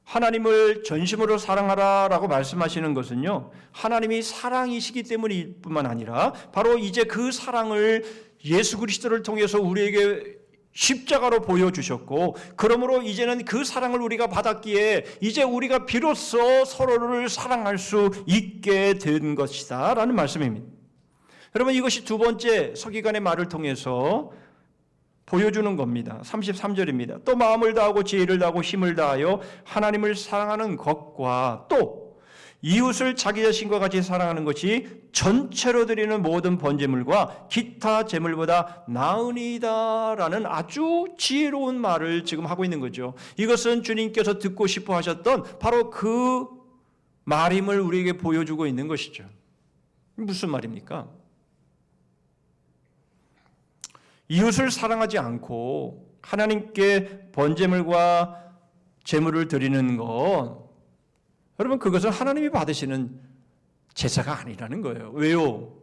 하나님을 전심으로 사랑하라 라고 말씀하시는 것은요, 하나님이 사랑이시기 때문일 뿐만 아니라 바로 이제 그 사랑을 예수 그리스도를 통해서 우리에게 십자가로 보여주셨고, 그러므로 이제는 그 사랑을 우리가 받았기에 이제 우리가 비로소 서로를 사랑할 수 있게 된 것이다 라는 말씀입니다. 여러분, 이것이 두 번째 서기관의 말을 통해서 보여주는 겁니다. 33절입니다. 또 마음을 다하고 지혜를 다하고 힘을 다하여 하나님을 사랑하는 것과 또 이웃을 자기 자신과 같이 사랑하는 것이 전체로 드리는 모든 번제물과 기타 제물보다 나으니다라는 아주 지혜로운 말을 지금 하고 있는 거죠. 이것은 주님께서 듣고 싶어 하셨던 바로 그 말임을 우리에게 보여주고 있는 것이죠. 무슨 말입니까? 이웃을 사랑하지 않고 하나님께 번제물과 제물을 드리는 것, 여러분, 그것은 하나님이 받으시는 제사가 아니라는 거예요. 왜요?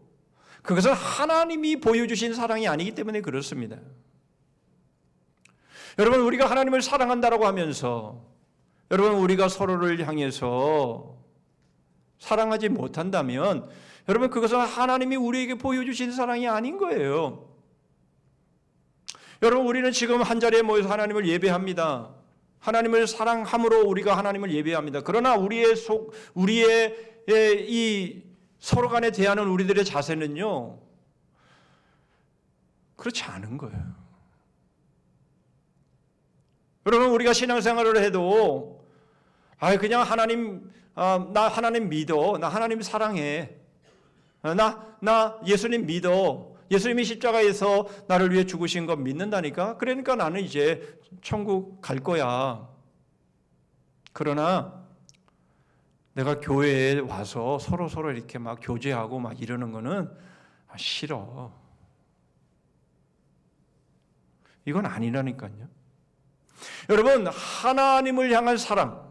그것은 하나님이 보여주신 사랑이 아니기 때문에 그렇습니다. 여러분, 우리가 하나님을 사랑한다라고 하면서 여러분, 우리가 서로를 향해서 사랑하지 못한다면 여러분, 그것은 하나님이 우리에게 보여주신 사랑이 아닌 거예요. 여러분, 우리는 지금 한자리에 모여서 하나님을 예배합니다. 하나님을 사랑함으로 우리가 하나님을 예배합니다. 그러나 우리의 이 서로 간에 대하는 우리들의 자세는요, 그렇지 않은 거예요. 여러분, 우리가 신앙생활을 해도 그냥 하나님, 나 하나님 믿어, 나 하나님 사랑해, 나 예수님 믿어, 예수님이 십자가에서 나를 위해 죽으신 거 믿는다니까? 그러니까 나는 이제 천국 갈 거야. 그러나 내가 교회에 와서 서로 이렇게 막 교제하고 막 이러는 거는 싫어. 이건 아니라니까요. 여러분, 하나님을 향한 사랑,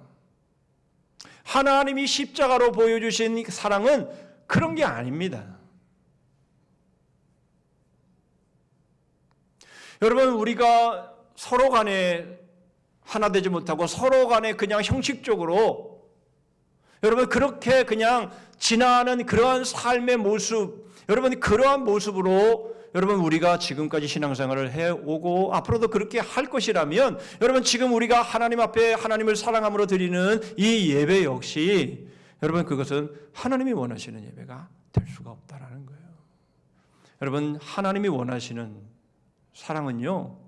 하나님이 십자가로 보여주신 사랑은 그런 게 아닙니다. 여러분, 우리가 서로 간에 하나 되지 못하고 서로 간에 그냥 형식적으로 여러분 그렇게 그냥 지나는 그러한 삶의 모습, 여러분 그러한 모습으로 여러분 우리가 지금까지 신앙생활을 해오고 앞으로도 그렇게 할 것이라면 여러분 지금 우리가 하나님 앞에 하나님을 사랑함으로 드리는 이 예배 역시 여러분 그것은 하나님이 원하시는 예배가 될 수가 없다라는 거예요. 여러분, 하나님이 원하시는 사랑은요,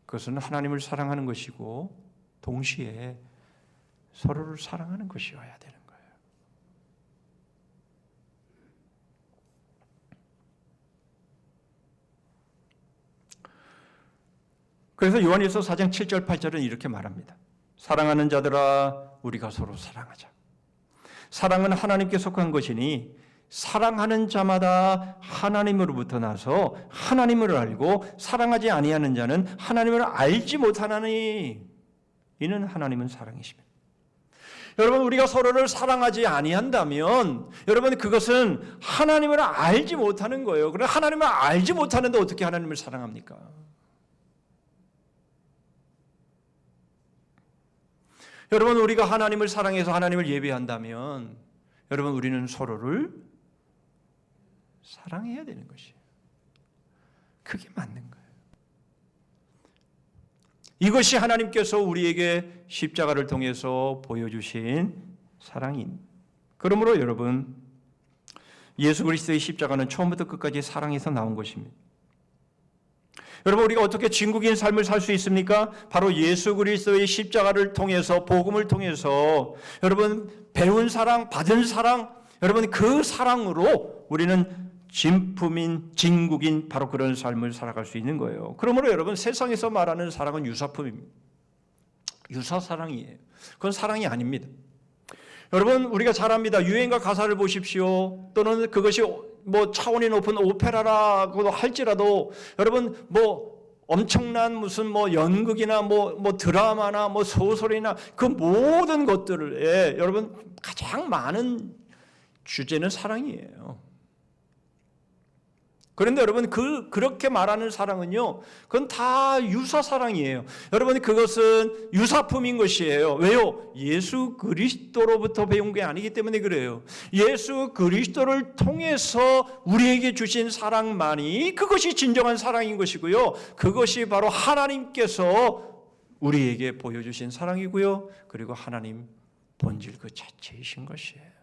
그것은 하나님을 사랑하는 것이고 동시에 서로를 사랑하는 것이어야 되는 거예요. 그래서 요한일서 4장 7절 8절은 이렇게 말합니다. 사랑하는 자들아, 우리가 서로 사랑하자. 사랑은 하나님께 속한 것이니 사랑하는 자마다 하나님으로부터 나서 하나님을 알고 사랑하지 아니하는 자는 하나님을 알지 못하나니 이는 하나님은 사랑이십니다. 여러분, 우리가 서로를 사랑하지 아니한다면 여러분 그것은 하나님을 알지 못하는 거예요. 그러나 하나님을 알지 못하는데 어떻게 하나님을 사랑합니까? 여러분, 우리가 하나님을 사랑해서 하나님을 예배한다면 여러분 우리는 서로를 사랑해야 되는 것이에요. 그게 맞는 거예요. 이것이 하나님께서 우리에게 십자가를 통해서 보여주신 사랑인. 그러므로 여러분, 예수 그리스도의 십자가는 처음부터 끝까지 사랑에서 나온 것입니다. 여러분, 우리가 어떻게 진국인 삶을 살 수 있습니까? 바로 예수 그리스도의 십자가를 통해서, 복음을 통해서 여러분 배운 사랑, 받은 사랑, 여러분 그 사랑으로 우리는 진품인, 진국인 바로 그런 삶을 살아갈 수 있는 거예요. 그러므로 여러분, 세상에서 말하는 사랑은 유사품입니다. 유사사랑이에요. 그건 사랑이 아닙니다. 여러분, 우리가 잘 압니다. 유행가 가사를 보십시오. 또는 그것이 뭐 차원이 높은 오페라라고 할지라도 여러분 뭐 엄청난 무슨 뭐 연극이나 뭐 드라마나 뭐 소설이나 그 모든 것들에 여러분 가장 많은 주제는 사랑이에요. 그런데 여러분 그렇게 말하는 사랑은요, 그건 다 유사 사랑이에요. 여러분 그것은 유사품인 것이에요. 왜요? 예수 그리스도로부터 배운 게 아니기 때문에 그래요. 예수 그리스도를 통해서 우리에게 주신 사랑만이 그것이 진정한 사랑인 것이고요. 그것이 바로 하나님께서 우리에게 보여주신 사랑이고요. 그리고 하나님 본질 그 자체이신 것이에요.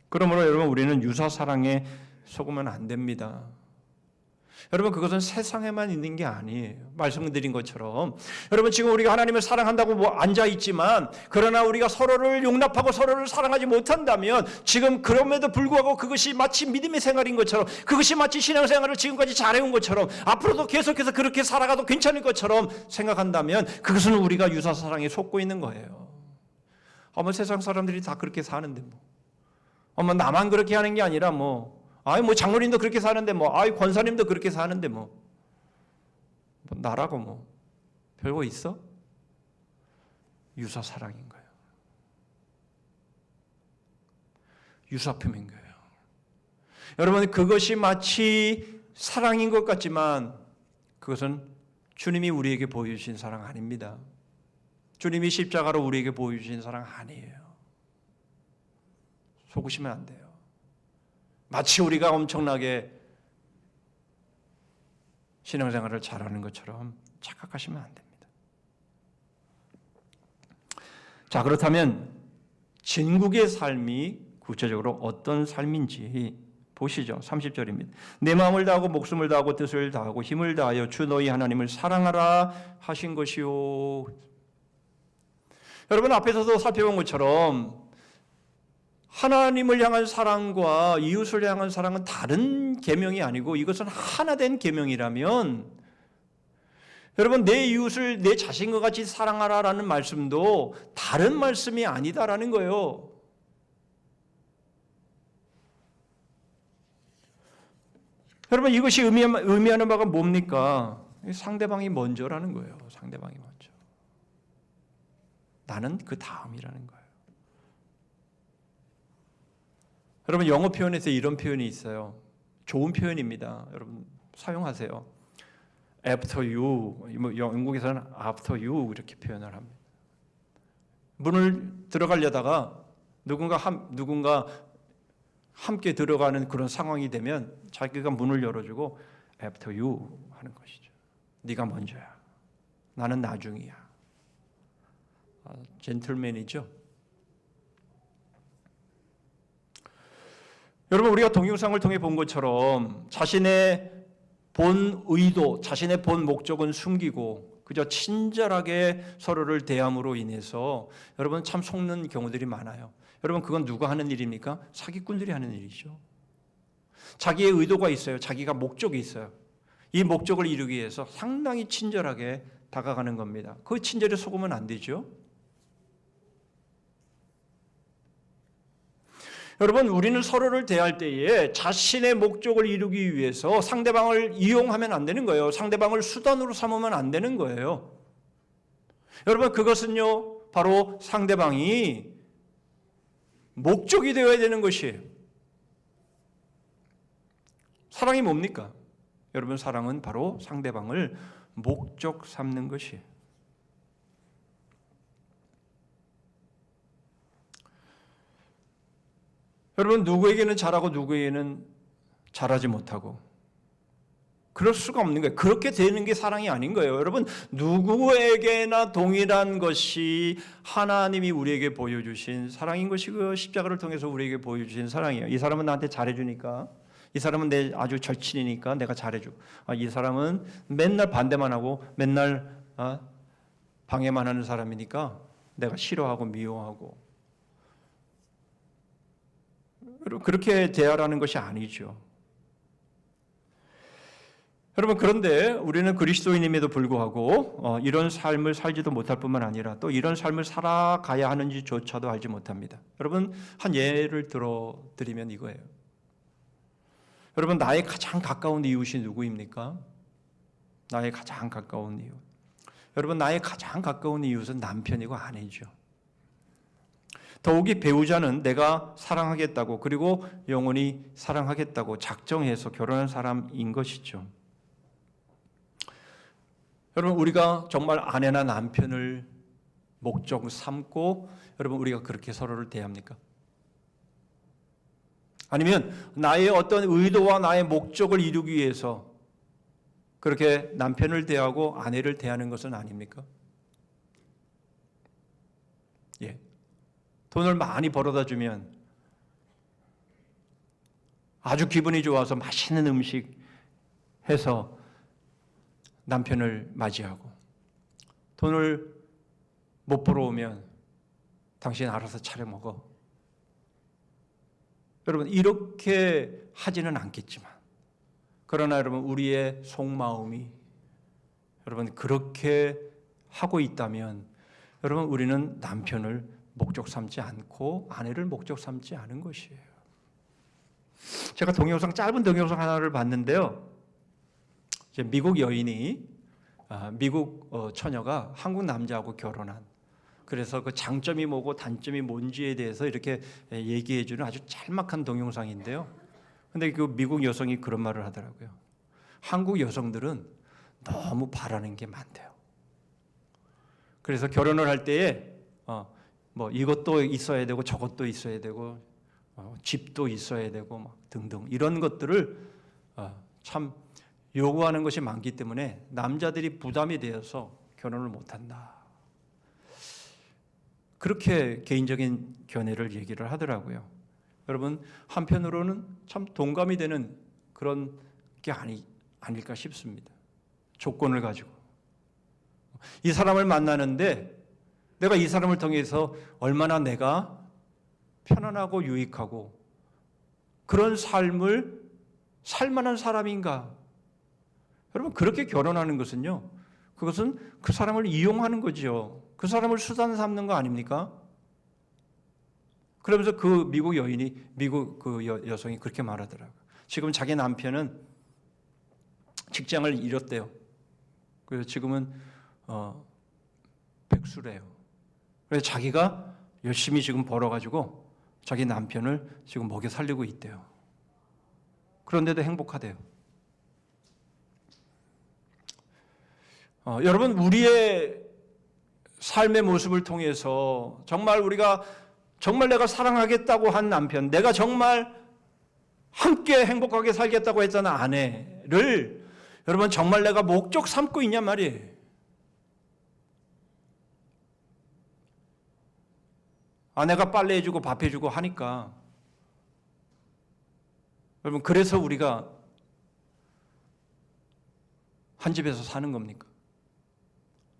그러므로 여러분 우리는 유사 사랑에 속으면 안 됩니다. 여러분 그것은 세상에만 있는 게 아니에요. 말씀드린 것처럼 여러분 지금 우리가 하나님을 사랑한다고 앉아있지만 그러나 우리가 서로를 용납하고 서로를 사랑하지 못한다면 지금 그럼에도 불구하고 그것이 마치 믿음의 생활인 것처럼 그것이 마치 신앙생활을 지금까지 잘해온 것처럼 앞으로도 계속해서 그렇게 살아가도 괜찮을 것처럼 생각한다면 그것은 우리가 유사사랑에 속고 있는 거예요. 세상 사람들이 다 그렇게 사는데 나만 그렇게 하는 게 아니라 장로님도 그렇게 사는데 권사님도 그렇게 사는데 나라고 별거 있어? 유사 사랑인 거예요. 유사품인 거예요. 여러분 그것이 마치 사랑인 것 같지만 그것은 주님이 우리에게 보여주신 사랑 아닙니다. 주님이 십자가로 우리에게 보여주신 사랑 아니에요. 속으시면 안 돼요. 마치 우리가 엄청나게 신앙생활을 잘하는 것처럼 착각하시면 안 됩니다. 자, 그렇다면 진국의 삶이 구체적으로 어떤 삶인지 보시죠. 30절입니다. 내 마음을 다하고 목숨을 다하고 뜻을 다하고 힘을 다하여 주 너희 하나님을 사랑하라 하신 것이요. 여러분 앞에서도 살펴본 것처럼 하나님을 향한 사랑과 이웃을 향한 사랑은 다른 계명이 아니고 이것은 하나 된 계명이라면 여러분 내 이웃을 내 자신과 같이 사랑하라라는 말씀도 다른 말씀이 아니다라는 거예요. 여러분 이것이 의미하는 바가 뭡니까? 상대방이 먼저라는 거예요. 상대방이 먼저. 나는 그 다음이라는 거예요. 여러분 영어 표현에서 이런 표현이 있어요. 좋은 표현입니다. 여러분 사용하세요. After you, 영국에서는 after you 이렇게 표현을 합니다. 문을 들어가려다가 누군가 함께 들어가는 그런 상황이 되면 자기가 문을 열어주고 after you 하는 것이죠. 네가 먼저야. 나는 나중이야. 젠틀맨이죠. 여러분 우리가 동영상을 통해 본 것처럼 자신의 본 의도, 자신의 본 목적은 숨기고 그저 친절하게 서로를 대함으로 인해서 여러분 참 속는 경우들이 많아요. 여러분 그건 누가 하는 일입니까? 사기꾼들이 하는 일이죠. 자기의 의도가 있어요. 자기가 목적이 있어요. 이 목적을 이루기 위해서 상당히 친절하게 다가가는 겁니다. 그 친절에 속으면 안 되죠. 여러분 우리는 서로를 대할 때에 자신의 목적을 이루기 위해서 상대방을 이용하면 안 되는 거예요. 상대방을 수단으로 삼으면 안 되는 거예요. 여러분 그것은요 바로 상대방이 목적이 되어야 되는 것이에요. 사랑이 뭡니까? 여러분 사랑은 바로 상대방을 목적 삼는 것이에요. 여러분 누구에게는 잘하고 누구에게는 잘하지 못하고 그럴 수가 없는 거예요. 그렇게 되는 게 사랑이 아닌 거예요. 여러분 누구에게나 동일한 것이 하나님이 우리에게 보여주신 사랑인 것이고 십자가를 통해서 우리에게 보여주신 사랑이에요. 이 사람은 나한테 잘해주니까, 이 사람은 내 아주 절친이니까 내가 잘해주고, 이 사람은 맨날 반대만 하고 맨날 방해만 하는 사람이니까 내가 싫어하고 미워하고. 그렇게 대하라는 것이 아니죠. 여러분 그런데 우리는 그리스도인임에도 불구하고 이런 삶을 살지도 못할 뿐만 아니라 또 이런 삶을 살아가야 하는지조차도 알지 못합니다. 여러분 한 예를 들어드리면 이거예요. 여러분 나의 가장 가까운 이웃이 누구입니까? 나의 가장 가까운 이웃. 여러분 나의 가장 가까운 이웃은 남편이고 아내죠. 더욱이 배우자는 내가 사랑하겠다고 그리고 영원히 사랑하겠다고 작정해서 결혼한 사람인 것이죠. 여러분, 우리가 정말 아내나 남편을 목적 삼고 여러분 우리가 그렇게 서로를 대합니까? 아니면 나의 어떤 의도와 나의 목적을 이루기 위해서 그렇게 남편을 대하고 아내를 대하는 것은 아닙니까? 예. 돈을 많이 벌어다 주면 아주 기분이 좋아서 맛있는 음식 해서 남편을 맞이하고, 돈을 못 벌어오면 당신 알아서 차려 먹어. 여러분, 이렇게 하지는 않겠지만, 그러나 여러분 우리의 속마음이 여러분 그렇게 하고 있다면 여러분 우리는 남편을 목적 삼지 않고 아내를 목적 삼지 않은 것이에요. 제가 동영상, 짧은 동영상 하나를 봤는데요. 이제 미국 여인이 미국 처녀가 한국 남자하고 결혼한, 그래서 그 장점이 뭐고 단점이 뭔지에 대해서 이렇게 얘기해 주는 아주 짤막한 동영상인데요. 근데 그 미국 여성이 그런 말을 하더라고요. 한국 여성들은 너무 바라는 게 많대요. 그래서 결혼을 할 때에 뭐 이것도 있어야 되고 저것도 있어야 되고 집도 있어야 되고 막 등등 이런 것들을 참 요구하는 것이 많기 때문에 남자들이 부담이 되어서 결혼을 못한다. 그렇게 개인적인 견해를 얘기를 하더라고요. 여러분, 한편으로는 참 동감이 되는 그런 게 아닐까 싶습니다. 조건을 가지고 이 사람을 만나는데 내가 이 사람을 통해서 얼마나 내가 편안하고 유익하고 그런 삶을 살 만한 사람인가. 여러분, 그렇게 결혼하는 것은요, 그것은 그 사람을 이용하는 거죠. 그 사람을 수단 삼는 거 아닙니까? 그러면서 그 미국 여인이, 미국 그 여성이 그렇게 말하더라고요. 지금 자기 남편은 직장을 잃었대요. 그래서 지금은 백수래요. 그래서 자기가 열심히 지금 벌어가지고 자기 남편을 지금 먹여 살리고 있대요. 그런데도 행복하대요. 여러분, 우리의 삶의 모습을 통해서 정말 내가 사랑하겠다고 한 남편, 내가 정말 함께 행복하게 살겠다고 했던 아내를 여러분 정말 내가 목적 삼고 있냔 말이에요. 아내가 빨래해주고 밥해주고 하니까 여러분, 그래서 우리가 한 집에서 사는 겁니까?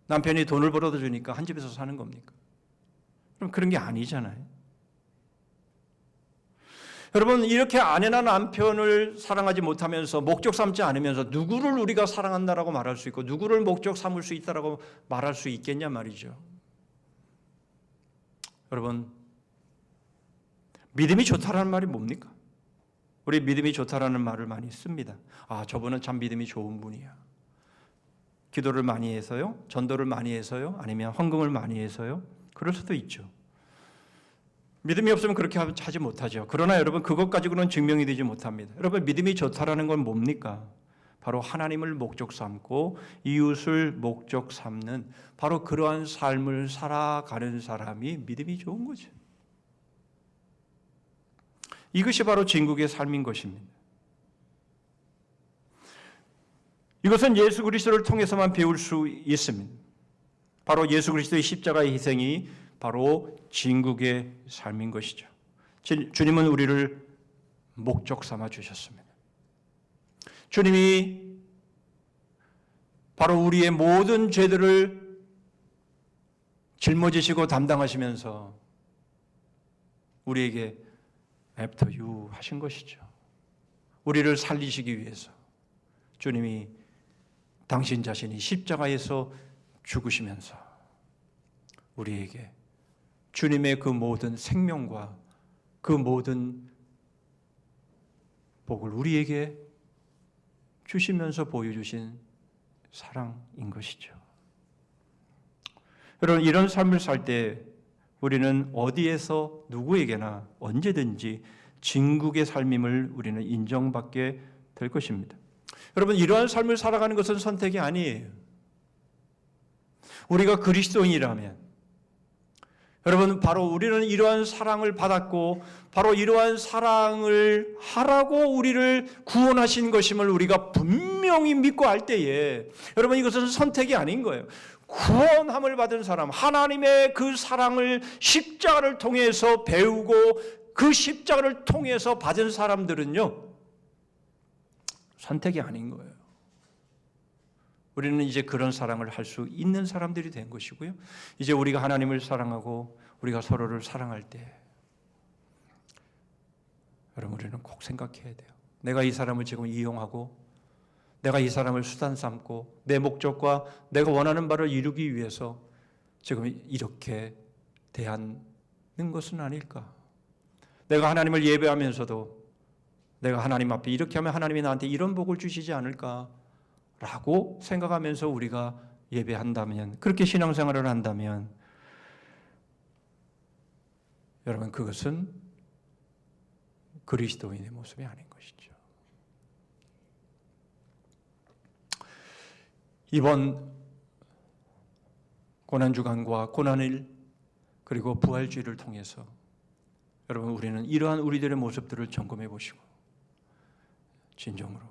남편이 돈을 벌어다 주니까 한 집에서 사는 겁니까? 그럼 그런 게 아니잖아요. 여러분, 이렇게 아내나 남편을 사랑하지 못하면서 목적 삼지 않으면서 누구를 우리가 사랑한다라고 말할 수 있고 누구를 목적 삼을 수 있다라고 말할 수 있겠냐 말이죠. 여러분, 믿음이 좋다라는 말이 뭡니까? 우리 믿음이 좋다라는 말을 많이 씁니다. 저분은 참 믿음이 좋은 분이야. 기도를 많이 해서요? 전도를 많이 해서요? 아니면 헌금을 많이 해서요? 그럴 수도 있죠. 믿음이 없으면 그렇게 하지 못하죠. 그러나 여러분, 그것 가지고는 증명이 되지 못합니다. 여러분, 믿음이 좋다라는 건 뭡니까? 바로 하나님을 목적 삼고 이웃을 목적 삼는 바로 그러한 삶을 살아가는 사람이 믿음이 좋은 거죠. 이것이 바로 진국의 삶인 것입니다. 이것은 예수 그리스도를 통해서만 배울 수 있습니다. 바로 예수 그리스도의 십자가의 희생이 바로 진국의 삶인 것이죠. 주님은 우리를 목적 삼아 주셨습니다. 주님이 바로 우리의 모든 죄들을 짊어지시고 담당하시면서 우리에게 after you 하신 것이죠. 우리를 살리시기 위해서 주님이 당신 자신이 십자가에서 죽으시면서 우리에게 주님의 그 모든 생명과 그 모든 복을 우리에게 주시면서 보여주신 사랑인 것이죠. 여러분, 이런 삶을 살 때 우리는 어디에서 누구에게나 언제든지 진국의 삶임을 우리는 인정받게 될 것입니다. 여러분, 이러한 삶을 살아가는 것은 선택이 아니에요. 우리가 그리스도인이라면, 여러분, 바로 우리는 이러한 사랑을 받았고 바로 이러한 사랑을 하라고 우리를 구원하신 것임을 우리가 분명히 믿고 알 때에, 여러분, 이것은 선택이 아닌 거예요. 구원함을 받은 사람, 하나님의 그 사랑을 십자가를 통해서 배우고 그 십자가를 통해서 받은 사람들은요, 선택이 아닌 거예요. 우리는 이제 그런 사랑을 할 수 있는 사람들이 된 것이고요. 이제 우리가 하나님을 사랑하고 우리가 서로를 사랑할 때, 여러분, 우리는 꼭 생각해야 돼요. 내가 이 사람을 지금 이용하고 내가 이 사람을 수단 삼고 내 목적과 내가 원하는 바를 이루기 위해서 지금 이렇게 대하는 것은 아닐까? 내가 하나님을 예배하면서도 내가 하나님 앞에 이렇게 하면 하나님이 나한테 이런 복을 주시지 않을까? 라고 생각하면서 우리가 예배한다면, 그렇게 신앙생활을 한다면, 여러분, 그것은 그리스도인의 모습이 아닌 것이죠. 이번 고난주간과 고난일 그리고 부활주의를 통해서 여러분, 우리는 이러한 우리들의 모습들을 점검해 보시고 진정으로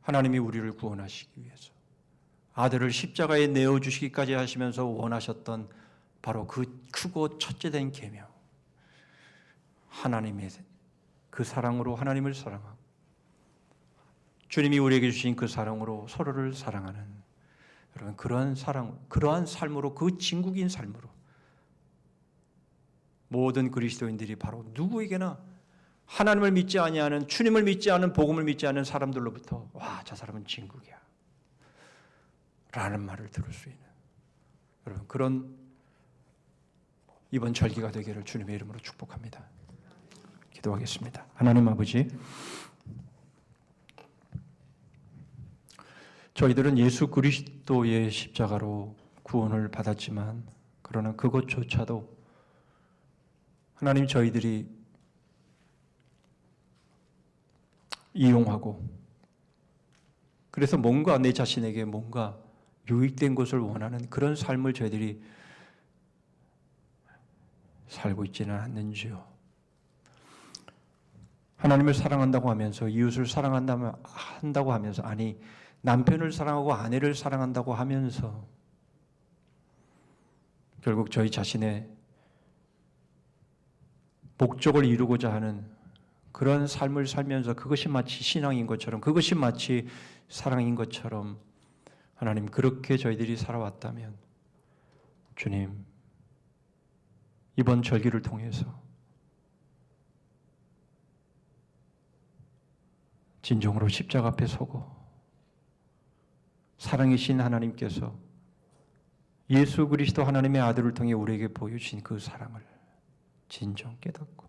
하나님이 우리를 구원하시기 위해서 아들을 십자가에 내어주시기까지 하시면서 원하셨던 바로 그 크고 첫째된 계명, 하나님의 그 사랑으로 하나님을 사랑하고 주님이 우리에게 주신 그 사랑으로 서로를 사랑하는, 여러분, 그러한 사랑, 그러한 삶으로, 그 진국인 삶으로 모든 그리스도인들이 바로 누구에게나 하나님을 믿지 아니하는, 주님을 믿지 않은, 복음을 믿지 않은 사람들로부터 와, 저 사람은 진국이야 라는 말을 들을 수 있는, 여러분, 그런 이번 절기가 되기를 주님의 이름으로 축복합니다. 기도하겠습니다. 하나님 아버지, 저희들은 예수 그리스도의 십자가로 구원을 받았지만, 그러나 그것조차도 하나님, 저희들이 이용하고, 그래서 뭔가 내 자신에게 뭔가 유익된 것을 원하는 그런 삶을 저희들이 살고 있지는 않는지요. 하나님을 사랑한다고 하면서, 이웃을 사랑한다고 하면서, 아니, 남편을 사랑하고 아내를 사랑한다고 하면서 결국 저희 자신의 목적을 이루고자 하는 그런 삶을 살면서 그것이 마치 신앙인 것처럼, 그것이 마치 사랑인 것처럼, 하나님, 그렇게 저희들이 살아왔다면 주님, 이번 절기를 통해서 진정으로 십자가 앞에 서고 사랑이신 하나님께서 예수 그리스도 하나님의 아들을 통해 우리에게 보여주신 그 사랑을 진정 깨닫고,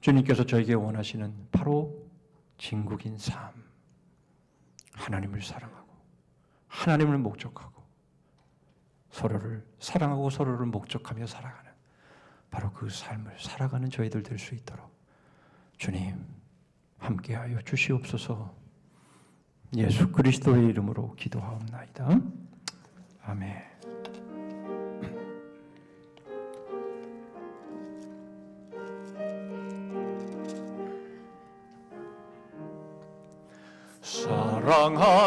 주님께서 저에게 원하시는 바로 진국인 삶, 하나님을 사랑하고 하나님을 목적하고 서로를 사랑하고 서로를 목적하며 살아가는 바로 그 삶을 살아가는 저희들 될 수 있도록 주님 함께하여 주시옵소서. 예수 그리스도의 이름으로 기도하옵나이다. 아멘.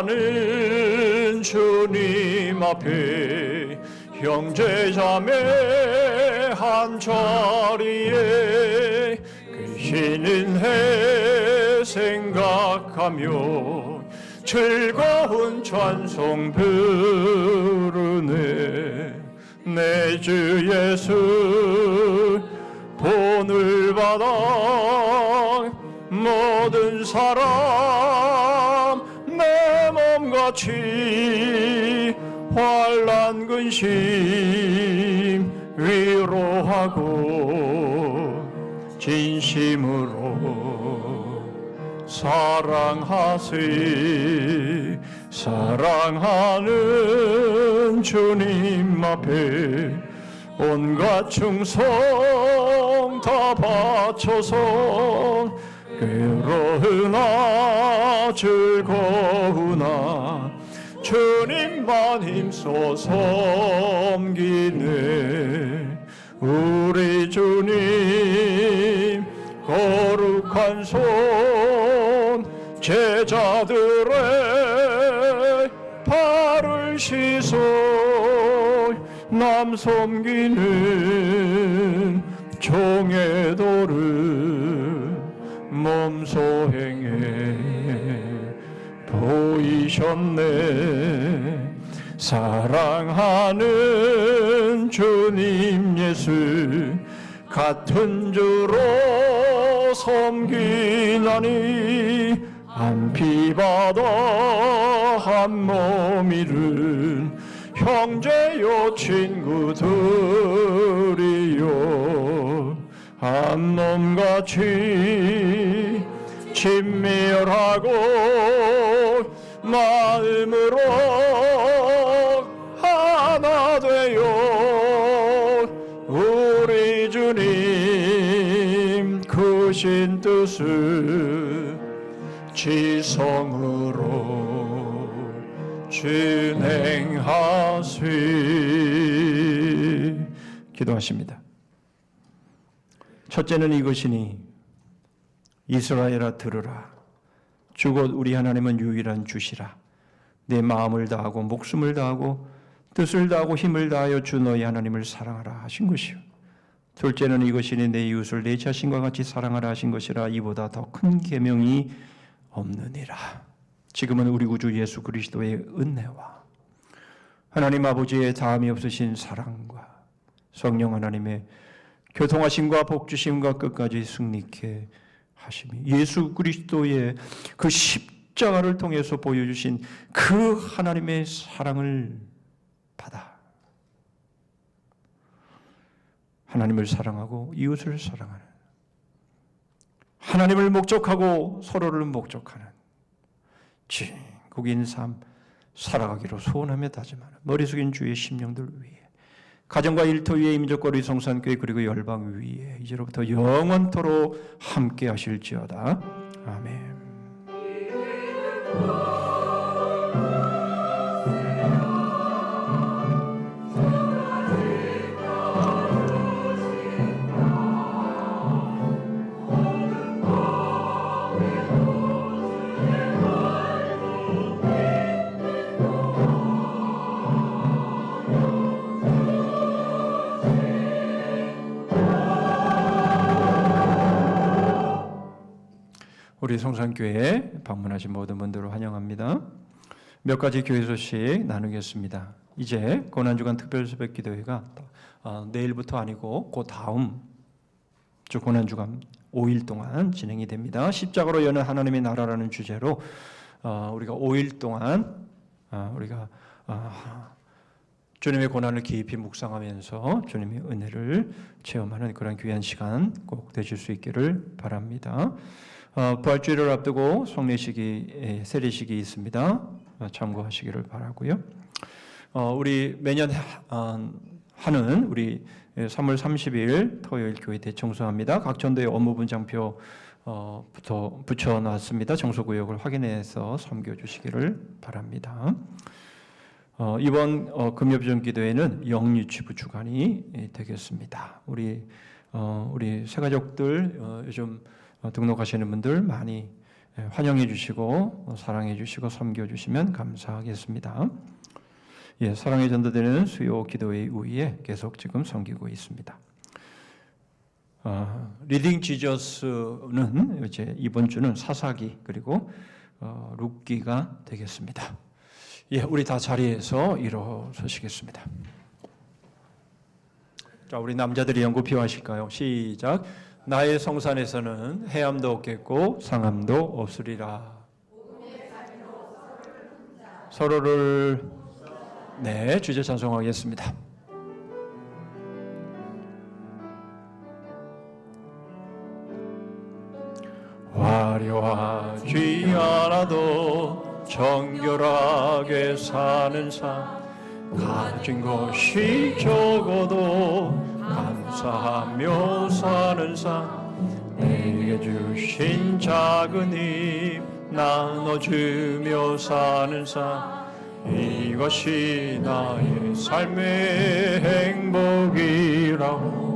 사랑하는 주님 앞에 형제자매 한 자리에 계시는 해 생각하며 즐거운 찬송 부르네. 내 주 예수 본을 받아 모든 사람 내 몸같이 환난 근심 위로하고 진심으로 사랑하세. 사랑하는 주님 앞에 온갖 충성 다 바쳐서 괴로우나 즐거우나 주님만 힘써 섬기네. 우리 주님 거룩한 손 제자들의 발을 씻어 남 섬기는 종의 도를 몸소 행해 보이셨네. 사랑하는 주님 예수 같은 주로 섬기나니 한 피바다 한 몸 이룬 형제요 친구들이요 한 몸같이 친밀하고 마음으로 하나 되어 우리 주님 크신 뜻을 지성으로 진행하시. 기도하십니다. 첫째는 이것이니 이스라엘아 들으라. 주 곧 우리 하나님은 유일한 주시라. 내 마음을 다하고 목숨을 다하고 뜻을 다하고 힘을 다하여 주 너희 하나님을 사랑하라 하신 것이요. 둘째는 이것이니 내 이웃을 내 자신과 같이 사랑하라 하신 것이라. 이보다 더 큰 계명이 없느니라. 지금은 우리 구주 예수 그리스도의 은혜와 하나님 아버지의 다함이 없으신 사랑과 성령 하나님의 교통하심과 복주심과 끝까지 승리케 하심이 예수 그리스도의 그 십자가를 통해서 보여주신 그 하나님의 사랑을 받아 하나님을 사랑하고 이웃을 사랑하는, 하나님을 목적하고 서로를 목적하는 진국인 삶 살아가기로 소원하며 다짐하는 머리 숙인 주의 심령들 위해, 가정과 일터 위에 임적거리 성산교회 그리고 열방 위에 이제로부터 영원토록 함께 하실지어다. 아멘. 우리 성산교회에 방문하신 모든 분들을 환영합니다. 몇 가지 교회 소식 나누겠습니다. 이제 고난주간 특별수백 기도회가 내일부터 아니고 그 다음 주 고난주간 5일 동안 진행이 됩니다. 십자가로 여는 하나님의 나라라는 주제로 우리가 5일 동안 우리가 주님의 고난을 깊이 묵상하면서 주님의 은혜를 체험하는 그런 귀한 시간 꼭 되실 수 있기를 바랍니다. 부활주일을 앞두고 성례식이 세례식이 있습니다. 참고하시기를 바라고요. 우리 매년 하는 우리 3월 30일 토요일 교회 대청소합니다. 각 전도의 업무 분장표부터 붙여놨습니다. 청소구역을 확인해서 섬겨주시기를 바랍니다. 이번 금요병 기도회는 영유치부 주간이 되겠습니다. 우리 새가족들 요즘 등록하시는 분들 많이 환영해 주시고 사랑해 주시고 섬겨 주시면 감사하겠습니다. 예, 사랑의 전도되는 수요 기도회 후에 계속 지금 섬기고 있습니다. 리딩 지저스는 이제 이번 주는 사사기 그리고 룻기가 되겠습니다. 예, 우리 다 자리에서 일어서시겠습니다. 자, 우리 남자들이 연구표 하실까요? 시작. 나의 성산에서는 해함도 없겠고 상함도 없으리라. 서로를 주제 찬송하겠습니다. 화려하지 않아도 정결하게 사는 삶 가진 것이 적어도 감사하며 사는 삶 내게 주신 작은 힘 나눠주며 사는 삶 이것이 나의 삶의 행복이라고